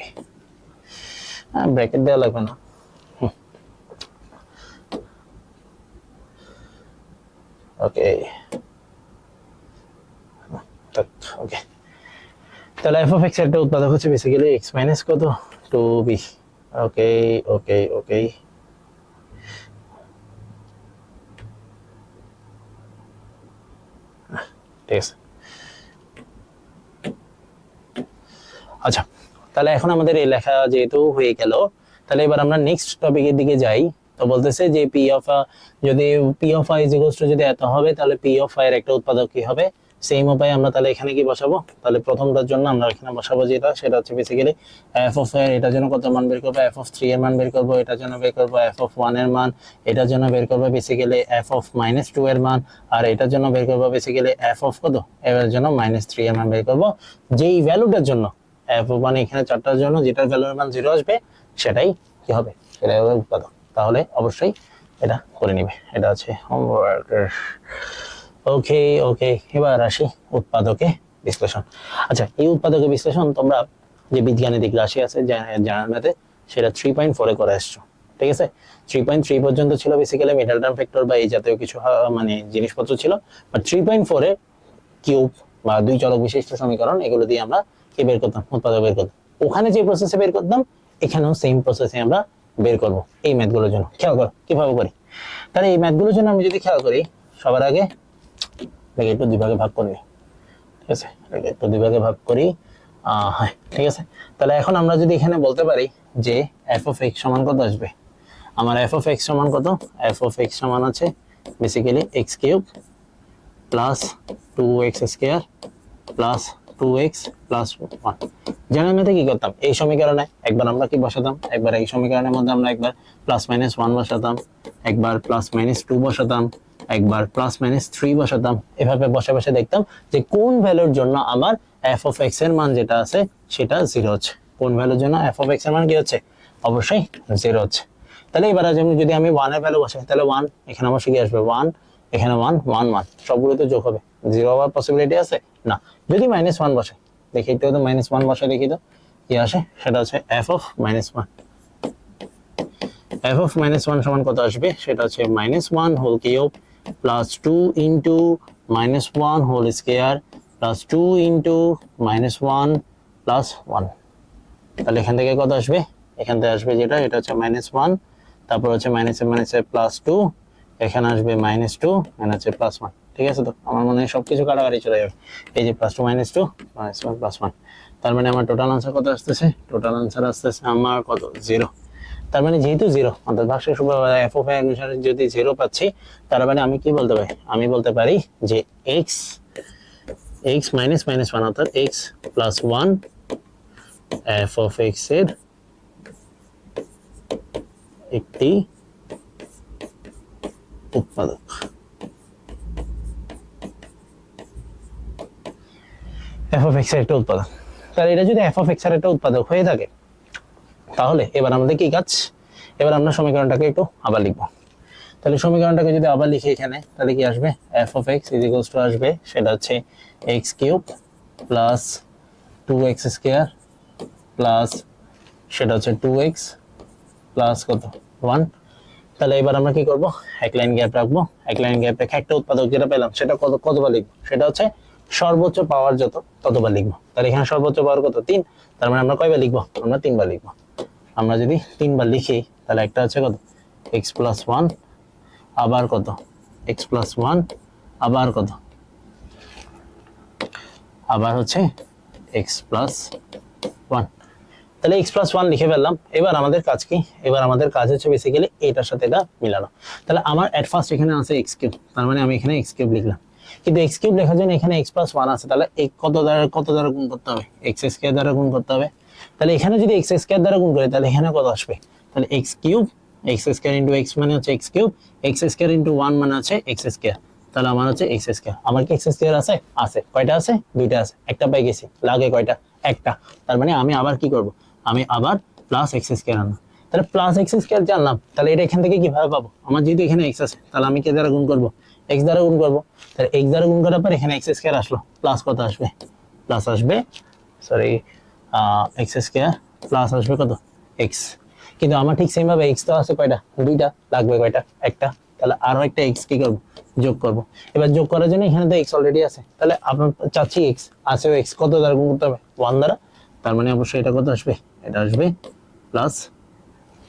ব্র্যাকেট দেওয়া লাগবে না। ওকে ওকে, তাহলে f of x এর একটা উৎপাদক হচ্ছে বেসিক্যালি x মাইনাস কত 2b। ওকে ওকে ওকে, ঠিক আছে। আচ্ছা, তাহলে এখন আমাদের এই লেখা যেহেতু হয়ে গেল, তাহলে এবার আমরা নেক্সট টপিকের দিকে যাই। তো বলতেছে যে পি অফ যদি P of I equals to যদি এত হবে তাহলে পি অফ আই এর একটা উৎপাদক কি হবে, সেম উপায়ে আমরা তাহলে এখানে কি বসাবো, তাহলে প্রথমটার জন্য আমরা এখানে বসাবো যেটা সেটা হচ্ছে বেসিক্যালি এফ অফ এর এটার জন্য কত মান বের করবো, এফ অফ 3 এর মান বের করবো, এটার জন্য বের করবো এফ অফ 1 এর মান, এটার জন্য বের করবো বেসিক্যালি এফ অফ মাইনাস 2 এর মান, আর এটার জন্য বের করবো বেসিক্যালি এফ অফ কত এর জন্য মাইনাস 3 এর মান বের করবো। যেই ভ্যালুটার জন্য এফ অফ মানে এখানে চারটার জন্য যেটার ভ্যালুর মান 0 আসবে সেটাই কি হবে, সেটাই হবে উৎপাদক। তাহলে অবশ্যই এটা করে নিবে, এটা আছে হোমওয়ার্ক। ওকে ওকে, এবার আসি উৎপাদকে বিশ্লেষণ। আচ্ছা, এই উৎপাদকে বিশ্লেষণ তোমরা যে বীজগাণিতিক রাশি আছে জেনারেল ম্যাথে সেটা 3.4 এ করে আসছো, ঠিক আছে। 3.3 পর্যন্ত ছিল বেসিক্যালি মিডল টার্ম ফ্যাক্টর বা এই জাতীয় কিছু মানে জিনিসপত্র ছিল, বাট 3.4 এ কিউব বা দুই চলক বিশিষ্ট সমীকরণ এগুলো দিয়ে আমরা কি বের করতাম, উৎপাদক বের করতাম। ওখানে যে প্রসেসে বের করতাম এখানেও সেম প্রসেসে আমরা বের করব এই ম্যাথগুলোর জন্য। খেয়াল করো কিভাবে করি। তাহলে এই ম্যাথগুলোর জন্য আমি যদি খেয়াল করি সবার আগে একটু দুই ভাগে ভাগ করি, ঠিক আছে, একটু দুই ভাগে ভাগ করি। হ্যাঁ ঠিক আছে। তাহলে এখন আমরা যদি এখানে বলতে পারি যে এফ অফ এক্স সমান কত আসবে, আমার এফ অফ এক্স সমান কত, এফ অফ এক্স সমান আছে basically x cube plus 2x square plus 2x plus 1। General ম্যাথে কি করতাম, এই সমীকরণে একবার আমরা কি বসাতাম, একবার এই সমীকরণের মধ্যে আমরা একবার প্লাস মাইনাস 1 বসাতাম, একবার প্লাস মাইনাস 2 বসাতাম, একবার প্লাস মাইনাস 3 বসাতাম। এভাবে বসে বসে দেখতাম যে কোন ভ্যালুর জন্য আমার এফ অফ এক্স এর মান যেটা আছে সেটা 0 হচ্ছে, কোন ভ্যালুর জন্য এফ অফ এক্স এর মান কি হচ্ছে, অবশ্যই 0 হচ্ছে। তাহলে এবার যদি আমি 1 এর ভ্যালু বসাই তাহলে 1 এখানে অবশ্যই কি আসবে 1, এখানে 1 1 1 সবগুলোতে যোগ হবে, 0 হওয়ার পসিবিলিটি আছে না। যদি -1 বসাই দেখি একটু, তো -1 বসাই দেখি তো কি আসে, সেটা হচ্ছে এফ অফ -1। এফ অফ -1 সমান কত আসবে, সেটা হচ্ছে -1 whole cube plus 2 into -1 whole square plus 2 into -1 plus 1। তাহলে এখান থেকে কত আসবে, এখান থেকে আসবে যেটা এটা হচ্ছে -1, তারপর হচ্ছে মাইনাসে প্লাস 2, এখানে আসবে -2 এখানে হচ্ছে +1। ঠিক আছে, তো আমার মনে হয় সবকিছু কাটাকাটি চলে যাবে। এই যে +2 -2 -1 +1, তার মানে আমার টোটাল আনসার কত আসতেছে, টোটাল আনসার আসতেছে আমার কত 0। তার মানে যেহেতু 0 অর্থাৎ ভাগশেষ এফ অফ এ অনুসারে যদি 0 পাচ্ছি, তার মানে আমি কি বলতে পারি, আমি বলতে পারি যে x -1 অর্থাৎ x + 1 এফ অফ এক্স এর একটি উৎপাদক। এফ অফ এক্স এর একটা উৎপাদক। তাহলে এটা যদি এফ অফ এক্স এর একটা উৎপাদক হয়ে থাকে, তাহলে এবার আমাদের কি কাজ, এবার আমরা সমীকরণটাকে একটু আবার লিখবো। তাহলে সমীকরণটাকে যদি আবার লিখি এখানে, তাহলে কি আসবে, F of x is equals two আসবে, সেটা হচ্ছে x cube plus 2x square plus সেটা হচ্ছে 2x প্লাস কত 1। তাহলে এবার আমরা কি করব, এক লাইন গ্যাপ রাখবো, এক লাইন গ্যাপ রেখে একটা উৎপাদক যেটা পেলাম সেটা কতবার লিখবো, সেটা হচ্ছে সর্বোচ্চ পাওয়ার যত ততবার লিখবো। তাহলে এখানে সর্বোচ্চ পাওয়ার কত 3, তার মানে আমরা কয়বার লিখবো, আমরা 3বার লিখবো। আমরা যদি 3বার লিখি তাহলে একটা হচ্ছে কত x প্লাস 1, আবার কত x প্লাস 1, আবার কত, আবার হচ্ছে x প্লাস 1। তাহলে x প্লাস 1 লিখে ফেললাম। এবার আমাদের কাজ কি, এবার আমাদের কাজ হচ্ছে বেসিক্যালি এটার সাথে এটা মিলানো। তাহলে আমার এট ফার্স্ট এখানে আছে x কিউব, তার মানে আমি এখানে x কিউব লিখলাম, কিন্তু x কিউব লেখার জন্য এখানে x প্লাস 1 আছে, তাহলে কত দ্বারা গুণ করতে হবে, x স্কয়ার দ্বারা গুণ করতে হবে। তাহলে এখানে যদি x স্কয়ার দ্বারা গুণ করি তাহলে এখানে কত আসবে, তাহলে x cube, x square into x মানে হচ্ছে x cube, x square into 1 মানে হচ্ছে x স্কয়ার। তাহলে আমার হচ্ছে x স্কয়ার, আমার কি x স্কয়ার আছে, আছে, কয়টা আছে, দুইটা আছে, একটা পাই গেছি, লাগে কয়টা, একটা। তার মানে আমি আবার কি করব, আমি আবার প্লাস এক্স স্কয়ার আনলাম। তাহলে প্লাস এক্স স্কয়ার জানলাম, তাহলে এটা এখান থেকে কিভাবে পাবো, আমার যেহেতু এখানে এক্স আছে তাহলে আমি কে দ্বারা গুণ করব, এক্স দ্বারা গুণ করব। তাহলে এক্স দ্বারা গুণ করার পর এখানে এক্স স্কয়ার আসলো, প্লাস কত আসবে, প্লাস আসবে সরি এক্স স্কয়ার প্লাস আসবে কত এক্স। কিন্তু আমার ঠিক সেম ভাবে এক্স তো আছে কয়টা, দুইটা, লাগবে কয়টা, একটা। তাহলে আরো একটা এক্স কি করব, যোগ করব। এবার যোগ করার জন্য এখানে তো এক্স অলরেডি আছে, তাহলে আপনার চাচ্ছি এক্স আছে, এক্স কত দ্বারা গুণ করতে হবে, 1 দ্বারা। তার মানে অবশ্যই এটা কত আসবে, এটা আসবে প্লাস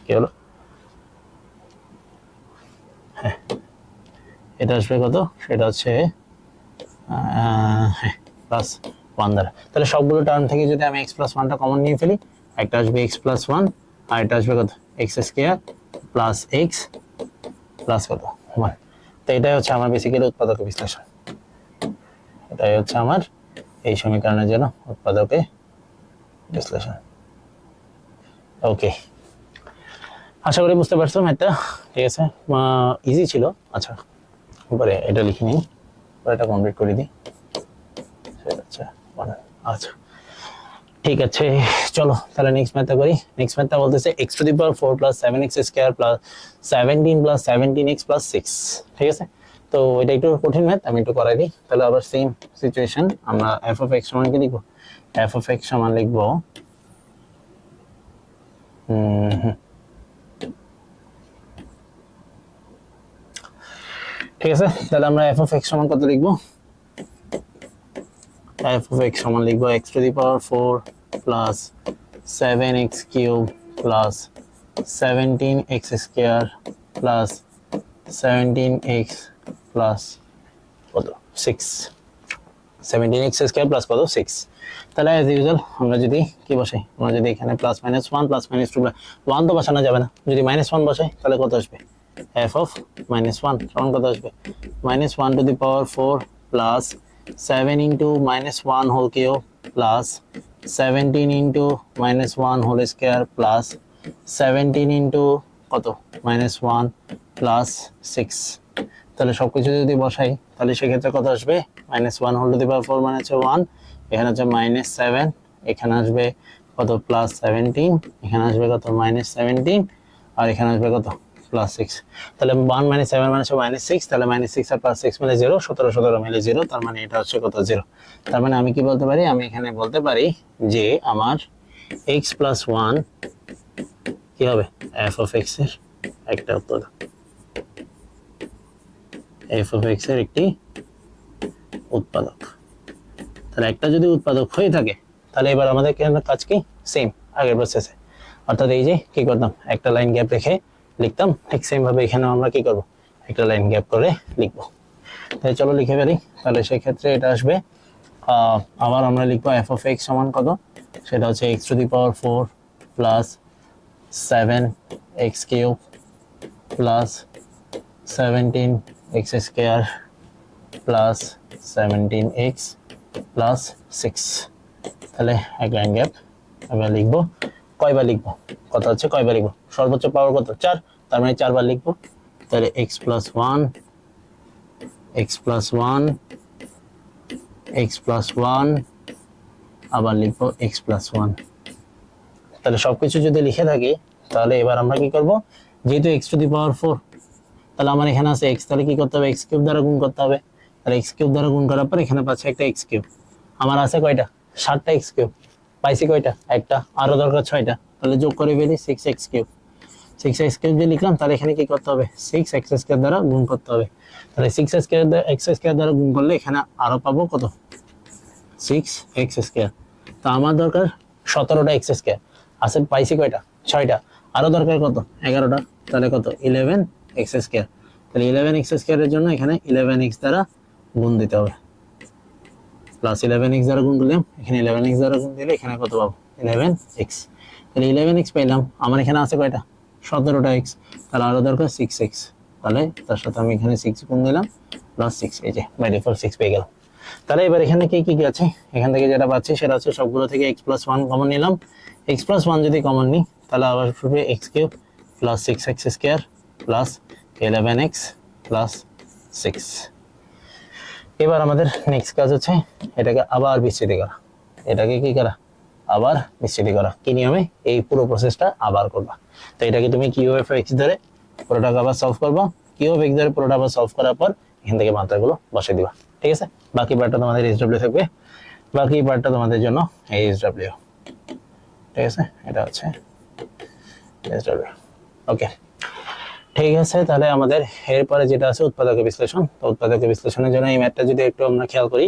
কি হলো, হ্যাঁ এটা আসবে কত, সেটা হচ্ছে প্লাস 1 দ্বারা। তাহলে সবগুলো টার্ম থেকে যদি আমি x প্লাস 1টা কমন নিয়ে ফেলি, একটা আসবে x প্লাস 1 আর এটা আসবে কত x square plus x plus কত 1। তো এটাই হচ্ছে আমার বেসিক্যালি উৎপাদক বিশ্লেষণ, এটাই হচ্ছে আমার এই সমীকরণের জন্য উৎপাদকে বিশ্লেষণ। ওকে, আশা করি বুঝতে পারছো ম্যাথটা, ঠিক আছে, ইজি ছিল। আচ্ছা এবারে এটা লিখে নিই, এটা কমপ্লিট করে দিই, আচ্ছা আচ্ছা ঠিক আছে। চলো তাহলে নেক্সট ম্যাথটা করি। নেক্সট ম্যাথটা বলতেছে x to the power 4 plus 7x square plus 17 plus 17x plus 6, ঠিক আছে। তো এটা একটু কঠিন ম্যাথ, আমি একটু করাই দিই। তাহলে আবার সেম সিচুয়েশন, আমরা f অফ x সমান কি লিখবো, f অফ x সমান লিখবো ঠিক আছে। তাহলে আমরা f অফ x সমান কত লিখবো, f of x সমান লিখবো x to the power 4 plus 7x cube plus 17x square plus 17x plus কত 6, 17x square plus কত 6। তাহলে as usual আমরা যদি কি বসাই, আমরা যদি এখানে প্লাস মাইনাস 1 প্লাস মাইনাস 2, 1 তো বসানো যাবে না, যদি মাইনাস 1 বসাই তাহলে কত আসবে, f of minus 1 সমান কত আসবে, minus 1 to the power 4 plus 7 into minus 1 whole cube plus 17 into minus 1 whole square plus 17 into কত minus 1 plus 6। তাহলে সবকিছু যদি বসাই তাহলে সেক্ষেত্রে কত আসবে, minus 1 whole to the power 4 মানে হচ্ছে 1, এখানে হচ্ছে minus 7, এখানে আসবে কত প্লাস 17, এখানে আসবে কত minus 17, আর এখানে আসবে কত প্লাস 6। তাহলে 1 মাইনাস 7 মানে মাইনাস 6, তাহলে মাইনাস 6 আর প্লাস 6 মিলে 0, 17 17 মিলে 0, তার মানে এটা হচ্ছে কত 0। তার মানে আমি কি বলতে পারি, আমি এখানে বলতে পারি যে আমার x প্লাস 1 কি হবে, f অফ x এর একটা উৎপাদক, f অফ x এর একটি উৎপাদক। তাহলে একটা যদি উৎপাদক হয়ে থাকে তাহলে এবার আমাদের কাজ কি, সেম আগের প্রসেসে, অর্থাৎ এই যে কি করতাম, একটা লাইন গ্যাপ রেখে লিখতাম, ঠিক সেম ভাবে এখানে আমরা কি করব, একটা লাইন গ্যাপ করে লিখবো। তাই চলো লিখে ফেলি। তাহলে সেই ক্ষেত্রে এটা আসবে আবার আমরা লিখবো f অফ x সমান কত, সেটা হচ্ছে x to the power 4 plus 7x cube plus 17x square plus 17x plus 6। তাহলে এক লাইন গ্যাপ আমরা লিখবো, কয়বার লিখবো, কথা হচ্ছে কয়বার লিখবো, সর্বোচ্চ পাওয়ার কত 4, তার মানে 4 বার লিখবো। তাহলে x plus 1 x plus 1 x plus 1 আবার লিখবো এক্স প্লাস ওয়ান। তাহলে সবকিছু যদি লিখে থাকি তাহলে এবার আমরা কি করব, যেহেতু x to the power four, তাহলে আমার এখানে আছে এক্স, তাহলে কি করতে হবে, এক্স কিউব দ্বারা গুণ করতে হবে। তাহলে এক্স কিউব দ্বারা গুণ করার পর এখানে পাচ্ছি একটা এক্স কিউব। আমার আছে কয়টা, 7টা এক্স কিউব, পাইছি কয়টা, একটা, আরো দরকার 6টা, তাহলে যোগ করে ফেলি 6x কিউব। 6x কিউব যে লিখলাম, তাহলে এখানে কি করতে হবে, 6x স্কয়ার দ্বারা গুণ করতে হবে। তাহলে 6x স্কয়ার দ্বারা গুণ করলে এখানে আরো পাবো কত, 6x স্কয়ার। তো আমার দরকার 17টা এক্স স্কয়ার, আছে পাইছি কয়টা, 6টা, আরো দরকার কত, 11টা, তাহলে কত, 11x স্কয়ার। তাহলে 11x স্কয়ারের জন্য এখানে 11x দ্বারা গুণ দিতে হবে, প্লাস 11x দ্বারা গুণ করলাম, এখানে 11x দ্বারা গুণ দিলে এখানে কত পাবো, 11x। তাহলে 11x পেলাম, আমার এখানে আছে কয়টা, 17টা এক্স, তাহলে আরো দরকার 6x। তাহলে তার সাথে আমি এখানে 6 গুণ দিলাম প্লাস 6, এই যে বাই ডিফল্ট 6 পেয়ে গেলাম। তাহলে এবার এখানে কি কি আছে, এখান থেকে যেটা পাচ্ছি সেটা হচ্ছে সবগুলো থেকে x প্লাস ওয়ান কমন নিলাম। x প্লাস ওয়ান যদি কমন নিই তাহলে আবার হবে x cube plus 6x square plus 11x plus 6। এবার আমাদের নেক্সট কাজ হচ্ছে এটাকে আবার বিস্তৃতি করা, এটাকে কি করা, আবার বিস্তৃতি করা। কি নিয়মে, এই পুরো প্রসেসটা আবার করবা। তো এটাকে তুমি কিউ অফ এক্স ধরে পুরোটাকে আবার সলভ করবা, কিউ অফ এক্স ধরে পুরোটা আবার সলভ করার পর এখান থেকে মাত্রাগুলো বসে দিবা, ঠিক আছে। বাকি পার্টটা তোমাদের এইচডব্লিউ থাকবে, বাকি পার্টটা তোমাদের জন্য এইচডব্লিউ, ঠিক আছে, এটা হচ্ছে এইচডব্লিউ। ওকে, ঠিক আছে। তাহলে আমাদের এরপরে যেটা আছে উৎপাদক বিশ্লেষণ। তো উৎপাদক বিশ্লেষণের জন্য এই ম্যাথটা যদি একটু আমরা খেয়াল করি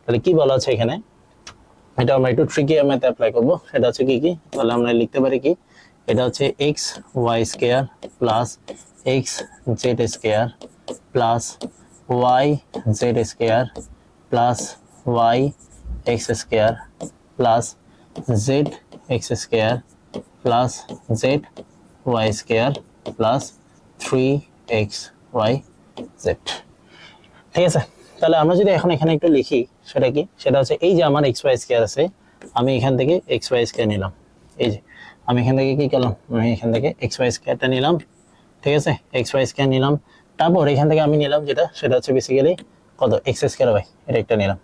তাহলে কি বলা আছে এখানে, এটা আমরা একটু ট্রিকি ম্যাথে অ্যাপ্লাই করব। সেটা হচ্ছে কি কি, তাহলে আমরা লিখতে পারি কি, এটা হচ্ছে x y square plus x z square plus y z square plus y x square plus z x square plus Z y square plus 3x y z, ঠিক আছে। তাহলে আমরা যদি এখন এখানে একটু লিখি সেটা কি, সেটা হচ্ছে এই যে আমার এক্স ওয়াই স্কয়ার আছে, আমি এখান থেকে এক্স ওয়াই স্কয়ার নিলাম, এই যে আমি এখান থেকে কি করলাম, আমি এখান থেকে এক্স ওয়াই স্কয়ারটা নিলাম, ঠিক আছে, এক্স ওয়াই স্কয়ার নিলাম। তারপর এখান থেকে আমি নিলাম যেটা, সেটা হচ্ছে বেসিক্যালি কত, এক্স স্কয়ার ওয়াই, এটা একটা নিলাম,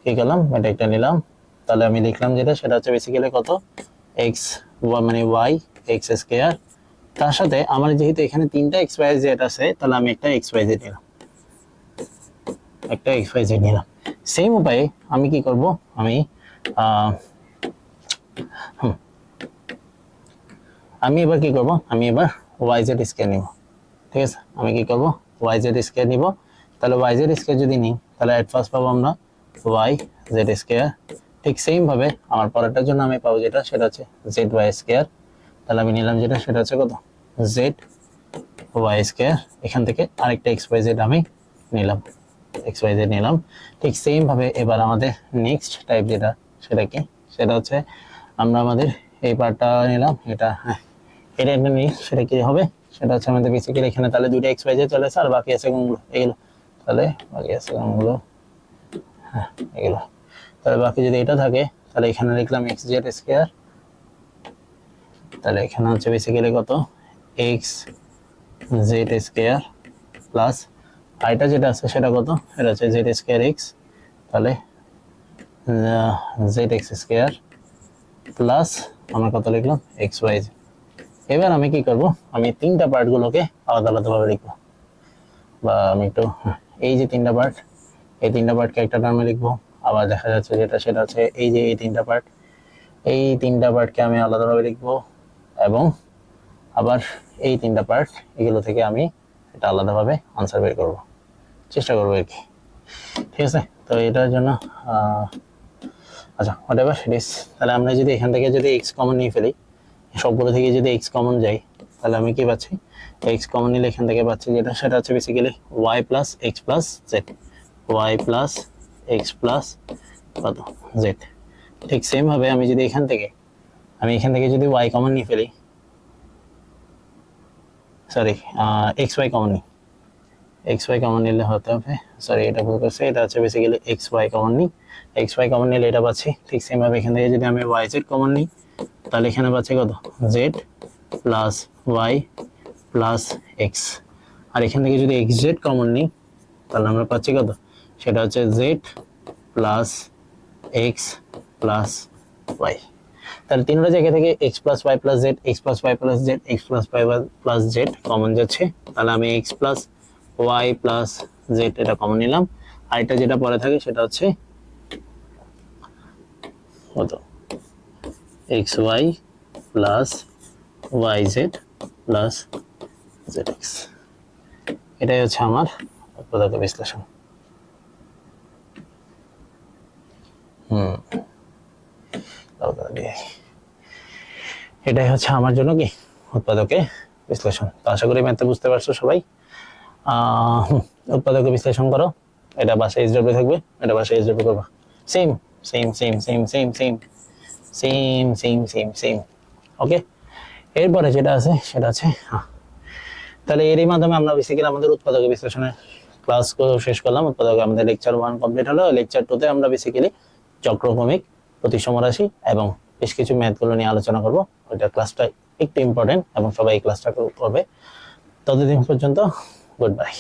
কি করলাম, এটা একটা নিলাম। তাহলে আমি লিখলাম যেটা, সেটা হচ্ছে বেসিক্যালি কত, এক্স মানে ওয়াই এক্স স্কয়ার, তার সাথে আমার যেহেতু এখানে 3টা এক্স ওয়াই জেড আছে, তাহলে আমি একটা এক্স ওয়াই জেড নিলাম, একটা এক্স ওয়াই জেড নিলাম। সেম উপায়ে আমি কি করব, আমি আমি এবার কি করব, আমি এবার ওয়াই জেড স্কয়ার নিব, ঠিক আছে। আমি কি করব, ওয়াই জেড স্কয়ার নিব। তাহলে ওয়াই জেড স্কয়ার যদি নিই তাহলে এট ফার্স্ট পাবো আমরা ওয়াই জেড স্কয়ার। ঠিক সেম ভাবে আমার পরেরটার জন্য আমি পাবো যেটা, সেটা হচ্ছে জেড ওয়াই স্কয়ার। তাহলে আমি নিলাম যেটা, সেটা হচ্ছে কত, জেড ওয়াই স্কয়ার। এখান থেকে আরেকটা এক্স ওয়াই জেড আমি নিলাম, এক্স ওয়াই জেড নিলাম। ঠিক সেম ভাবে এবার আমাদের নেক্সট টাইপ যেটা, সেটা কি, সেটা হচ্ছে আমরা আমাদের এই পার্টটা নিলাম, এটা হ্যাঁ এটা একটা নিই, সেটা কি হবে, সেটা হচ্ছে আমাদের বেসিক্যালি এখানে তাহলে 2টা এক্স ওয়াই জেড চলে আসে, আর বাকি আছে কোনগুলো, এগুলো, তাহলে বাকি আছে কোনগুলো, হ্যাঁ এগুলো। তাহলে বাকি যদি এটা থাকে তাহলে এখানে লিখলাম এক্স জেড স্কয়ার, তাহলে এখানে হচ্ছে বেসিক্যালি কত, এক্স জেড স্কয়ার প্লাস আইটা যেটা আছে সেটা কত, এটা হচ্ছে জেড স্কয়ার এক্স, তাহলে জেড এক্স স্কয়ার প্লাস আমরা কত লিখলাম, এক্স ওয়াই। এবার আমি কি করব, আমি 3টা পার্টগুলোকে আলাদা আলাদাভাবে লিখবো, বা আমি একটু এই যে 3টা পার্ট, এই 3টা পার্টকে একটা টার্মে লিখবো। আবার দেখা যাচ্ছে যেটা, সেটা হচ্ছে এই যে এই 3টা পার্ট, এই 3টা পার্টকে আমি আলাদাভাবে লিখবো, এবং আবার এই 3টা পার্ট, এগুলো থেকে আমি এটা আলাদাভাবে আনসার বের করব, চেষ্টা করবো আর কি, ঠিক আছে। তো এটার জন্য আচ্ছা হোয়াট এভার ইট ইজ, তাহলে আমরা যদি এখান থেকে যদি এক্স কমন নিয়ে ফেলি, সবগুলো থেকে যদি এক্স কমন যাই, তাহলে আমি কি পাচ্ছি, এক্স কমন নিলে এখান থেকে পাচ্ছি যেটা, সেটা হচ্ছে basically y plus x plus Z, y plus x plus কত, জেড। ঠিক সেম ভাবে আমি যদি এখান থেকে যদি ওয়াই কমন নিয়ে ফেলি, সরি এক্স ওয়াই কমন নিই, এক্স ওয়াই কমন নিলে হতে হবে, সরি এটা ভুল করছে, এটা হচ্ছে বেসিক্যালি এক্স ওয়াই কমন নিই, এক্স ওয়াই কমন নিলে এটা পাচ্ছি। ঠিক সেম ভাবে এখান থেকে যদি আমি ওয়াই জেড কমন নিই, তাহলে এখানে পাচ্ছি কত, z plus y plus x. আর এখান থেকে যদি এক্স জেড কমন নিই তাহলে আমরা পাচ্ছি কত, সেটা হচ্ছে z plus x plus y. তাহলে তিনটা জায়গা থেকে x plus y plus z, x plus y plus z, x plus y plus z common যাচ্ছে। তাহলে আমি x plus y plus z এটা কমন নিলাম। আর এটা যেটা পরে থাকে সেটা হচ্ছে কত, x y plus y z plus z x. এটাই হচ্ছে আমার উৎপাদক বিশ্লেষণ। এটাই হচ্ছে আমার জন্য কি উৎপাদকে বিশ্লেষণ। তো আশা করি ম্যাথটা বুঝতে পারছো সবাই। উৎপাদকে বিশ্লেষণ করো, এটা বাসায় এইচডব্লিউ থাকবে, এটা বাসায় এইচডব্লিউ করবা। Same same same same same same same same same same ওকে। এরপরে যেটা আছে সেটা আছে তাহলে এরই মাধ্যমে আমরা বেসিক্যালি আমাদের উৎপাদক বিশ্লেষণের ক্লাস শেষ করলাম। উৎপাদক আমাদের লেকচার 1 কমপ্লিট হলো। লেকচার 2 তে আমরা বেসিক্যালি চক্রক্রমিক, প্রতিসম রাশি এবং বেশ কিছু ম্যাথগুলো নিয়ে আলোচনা করব। ওইটা ক্লাসটা একটু ইম্পর্টেন্ট এবং সবাই এই ক্লাসটা করবে। ততদিন পর্যন্ত গুড বাই।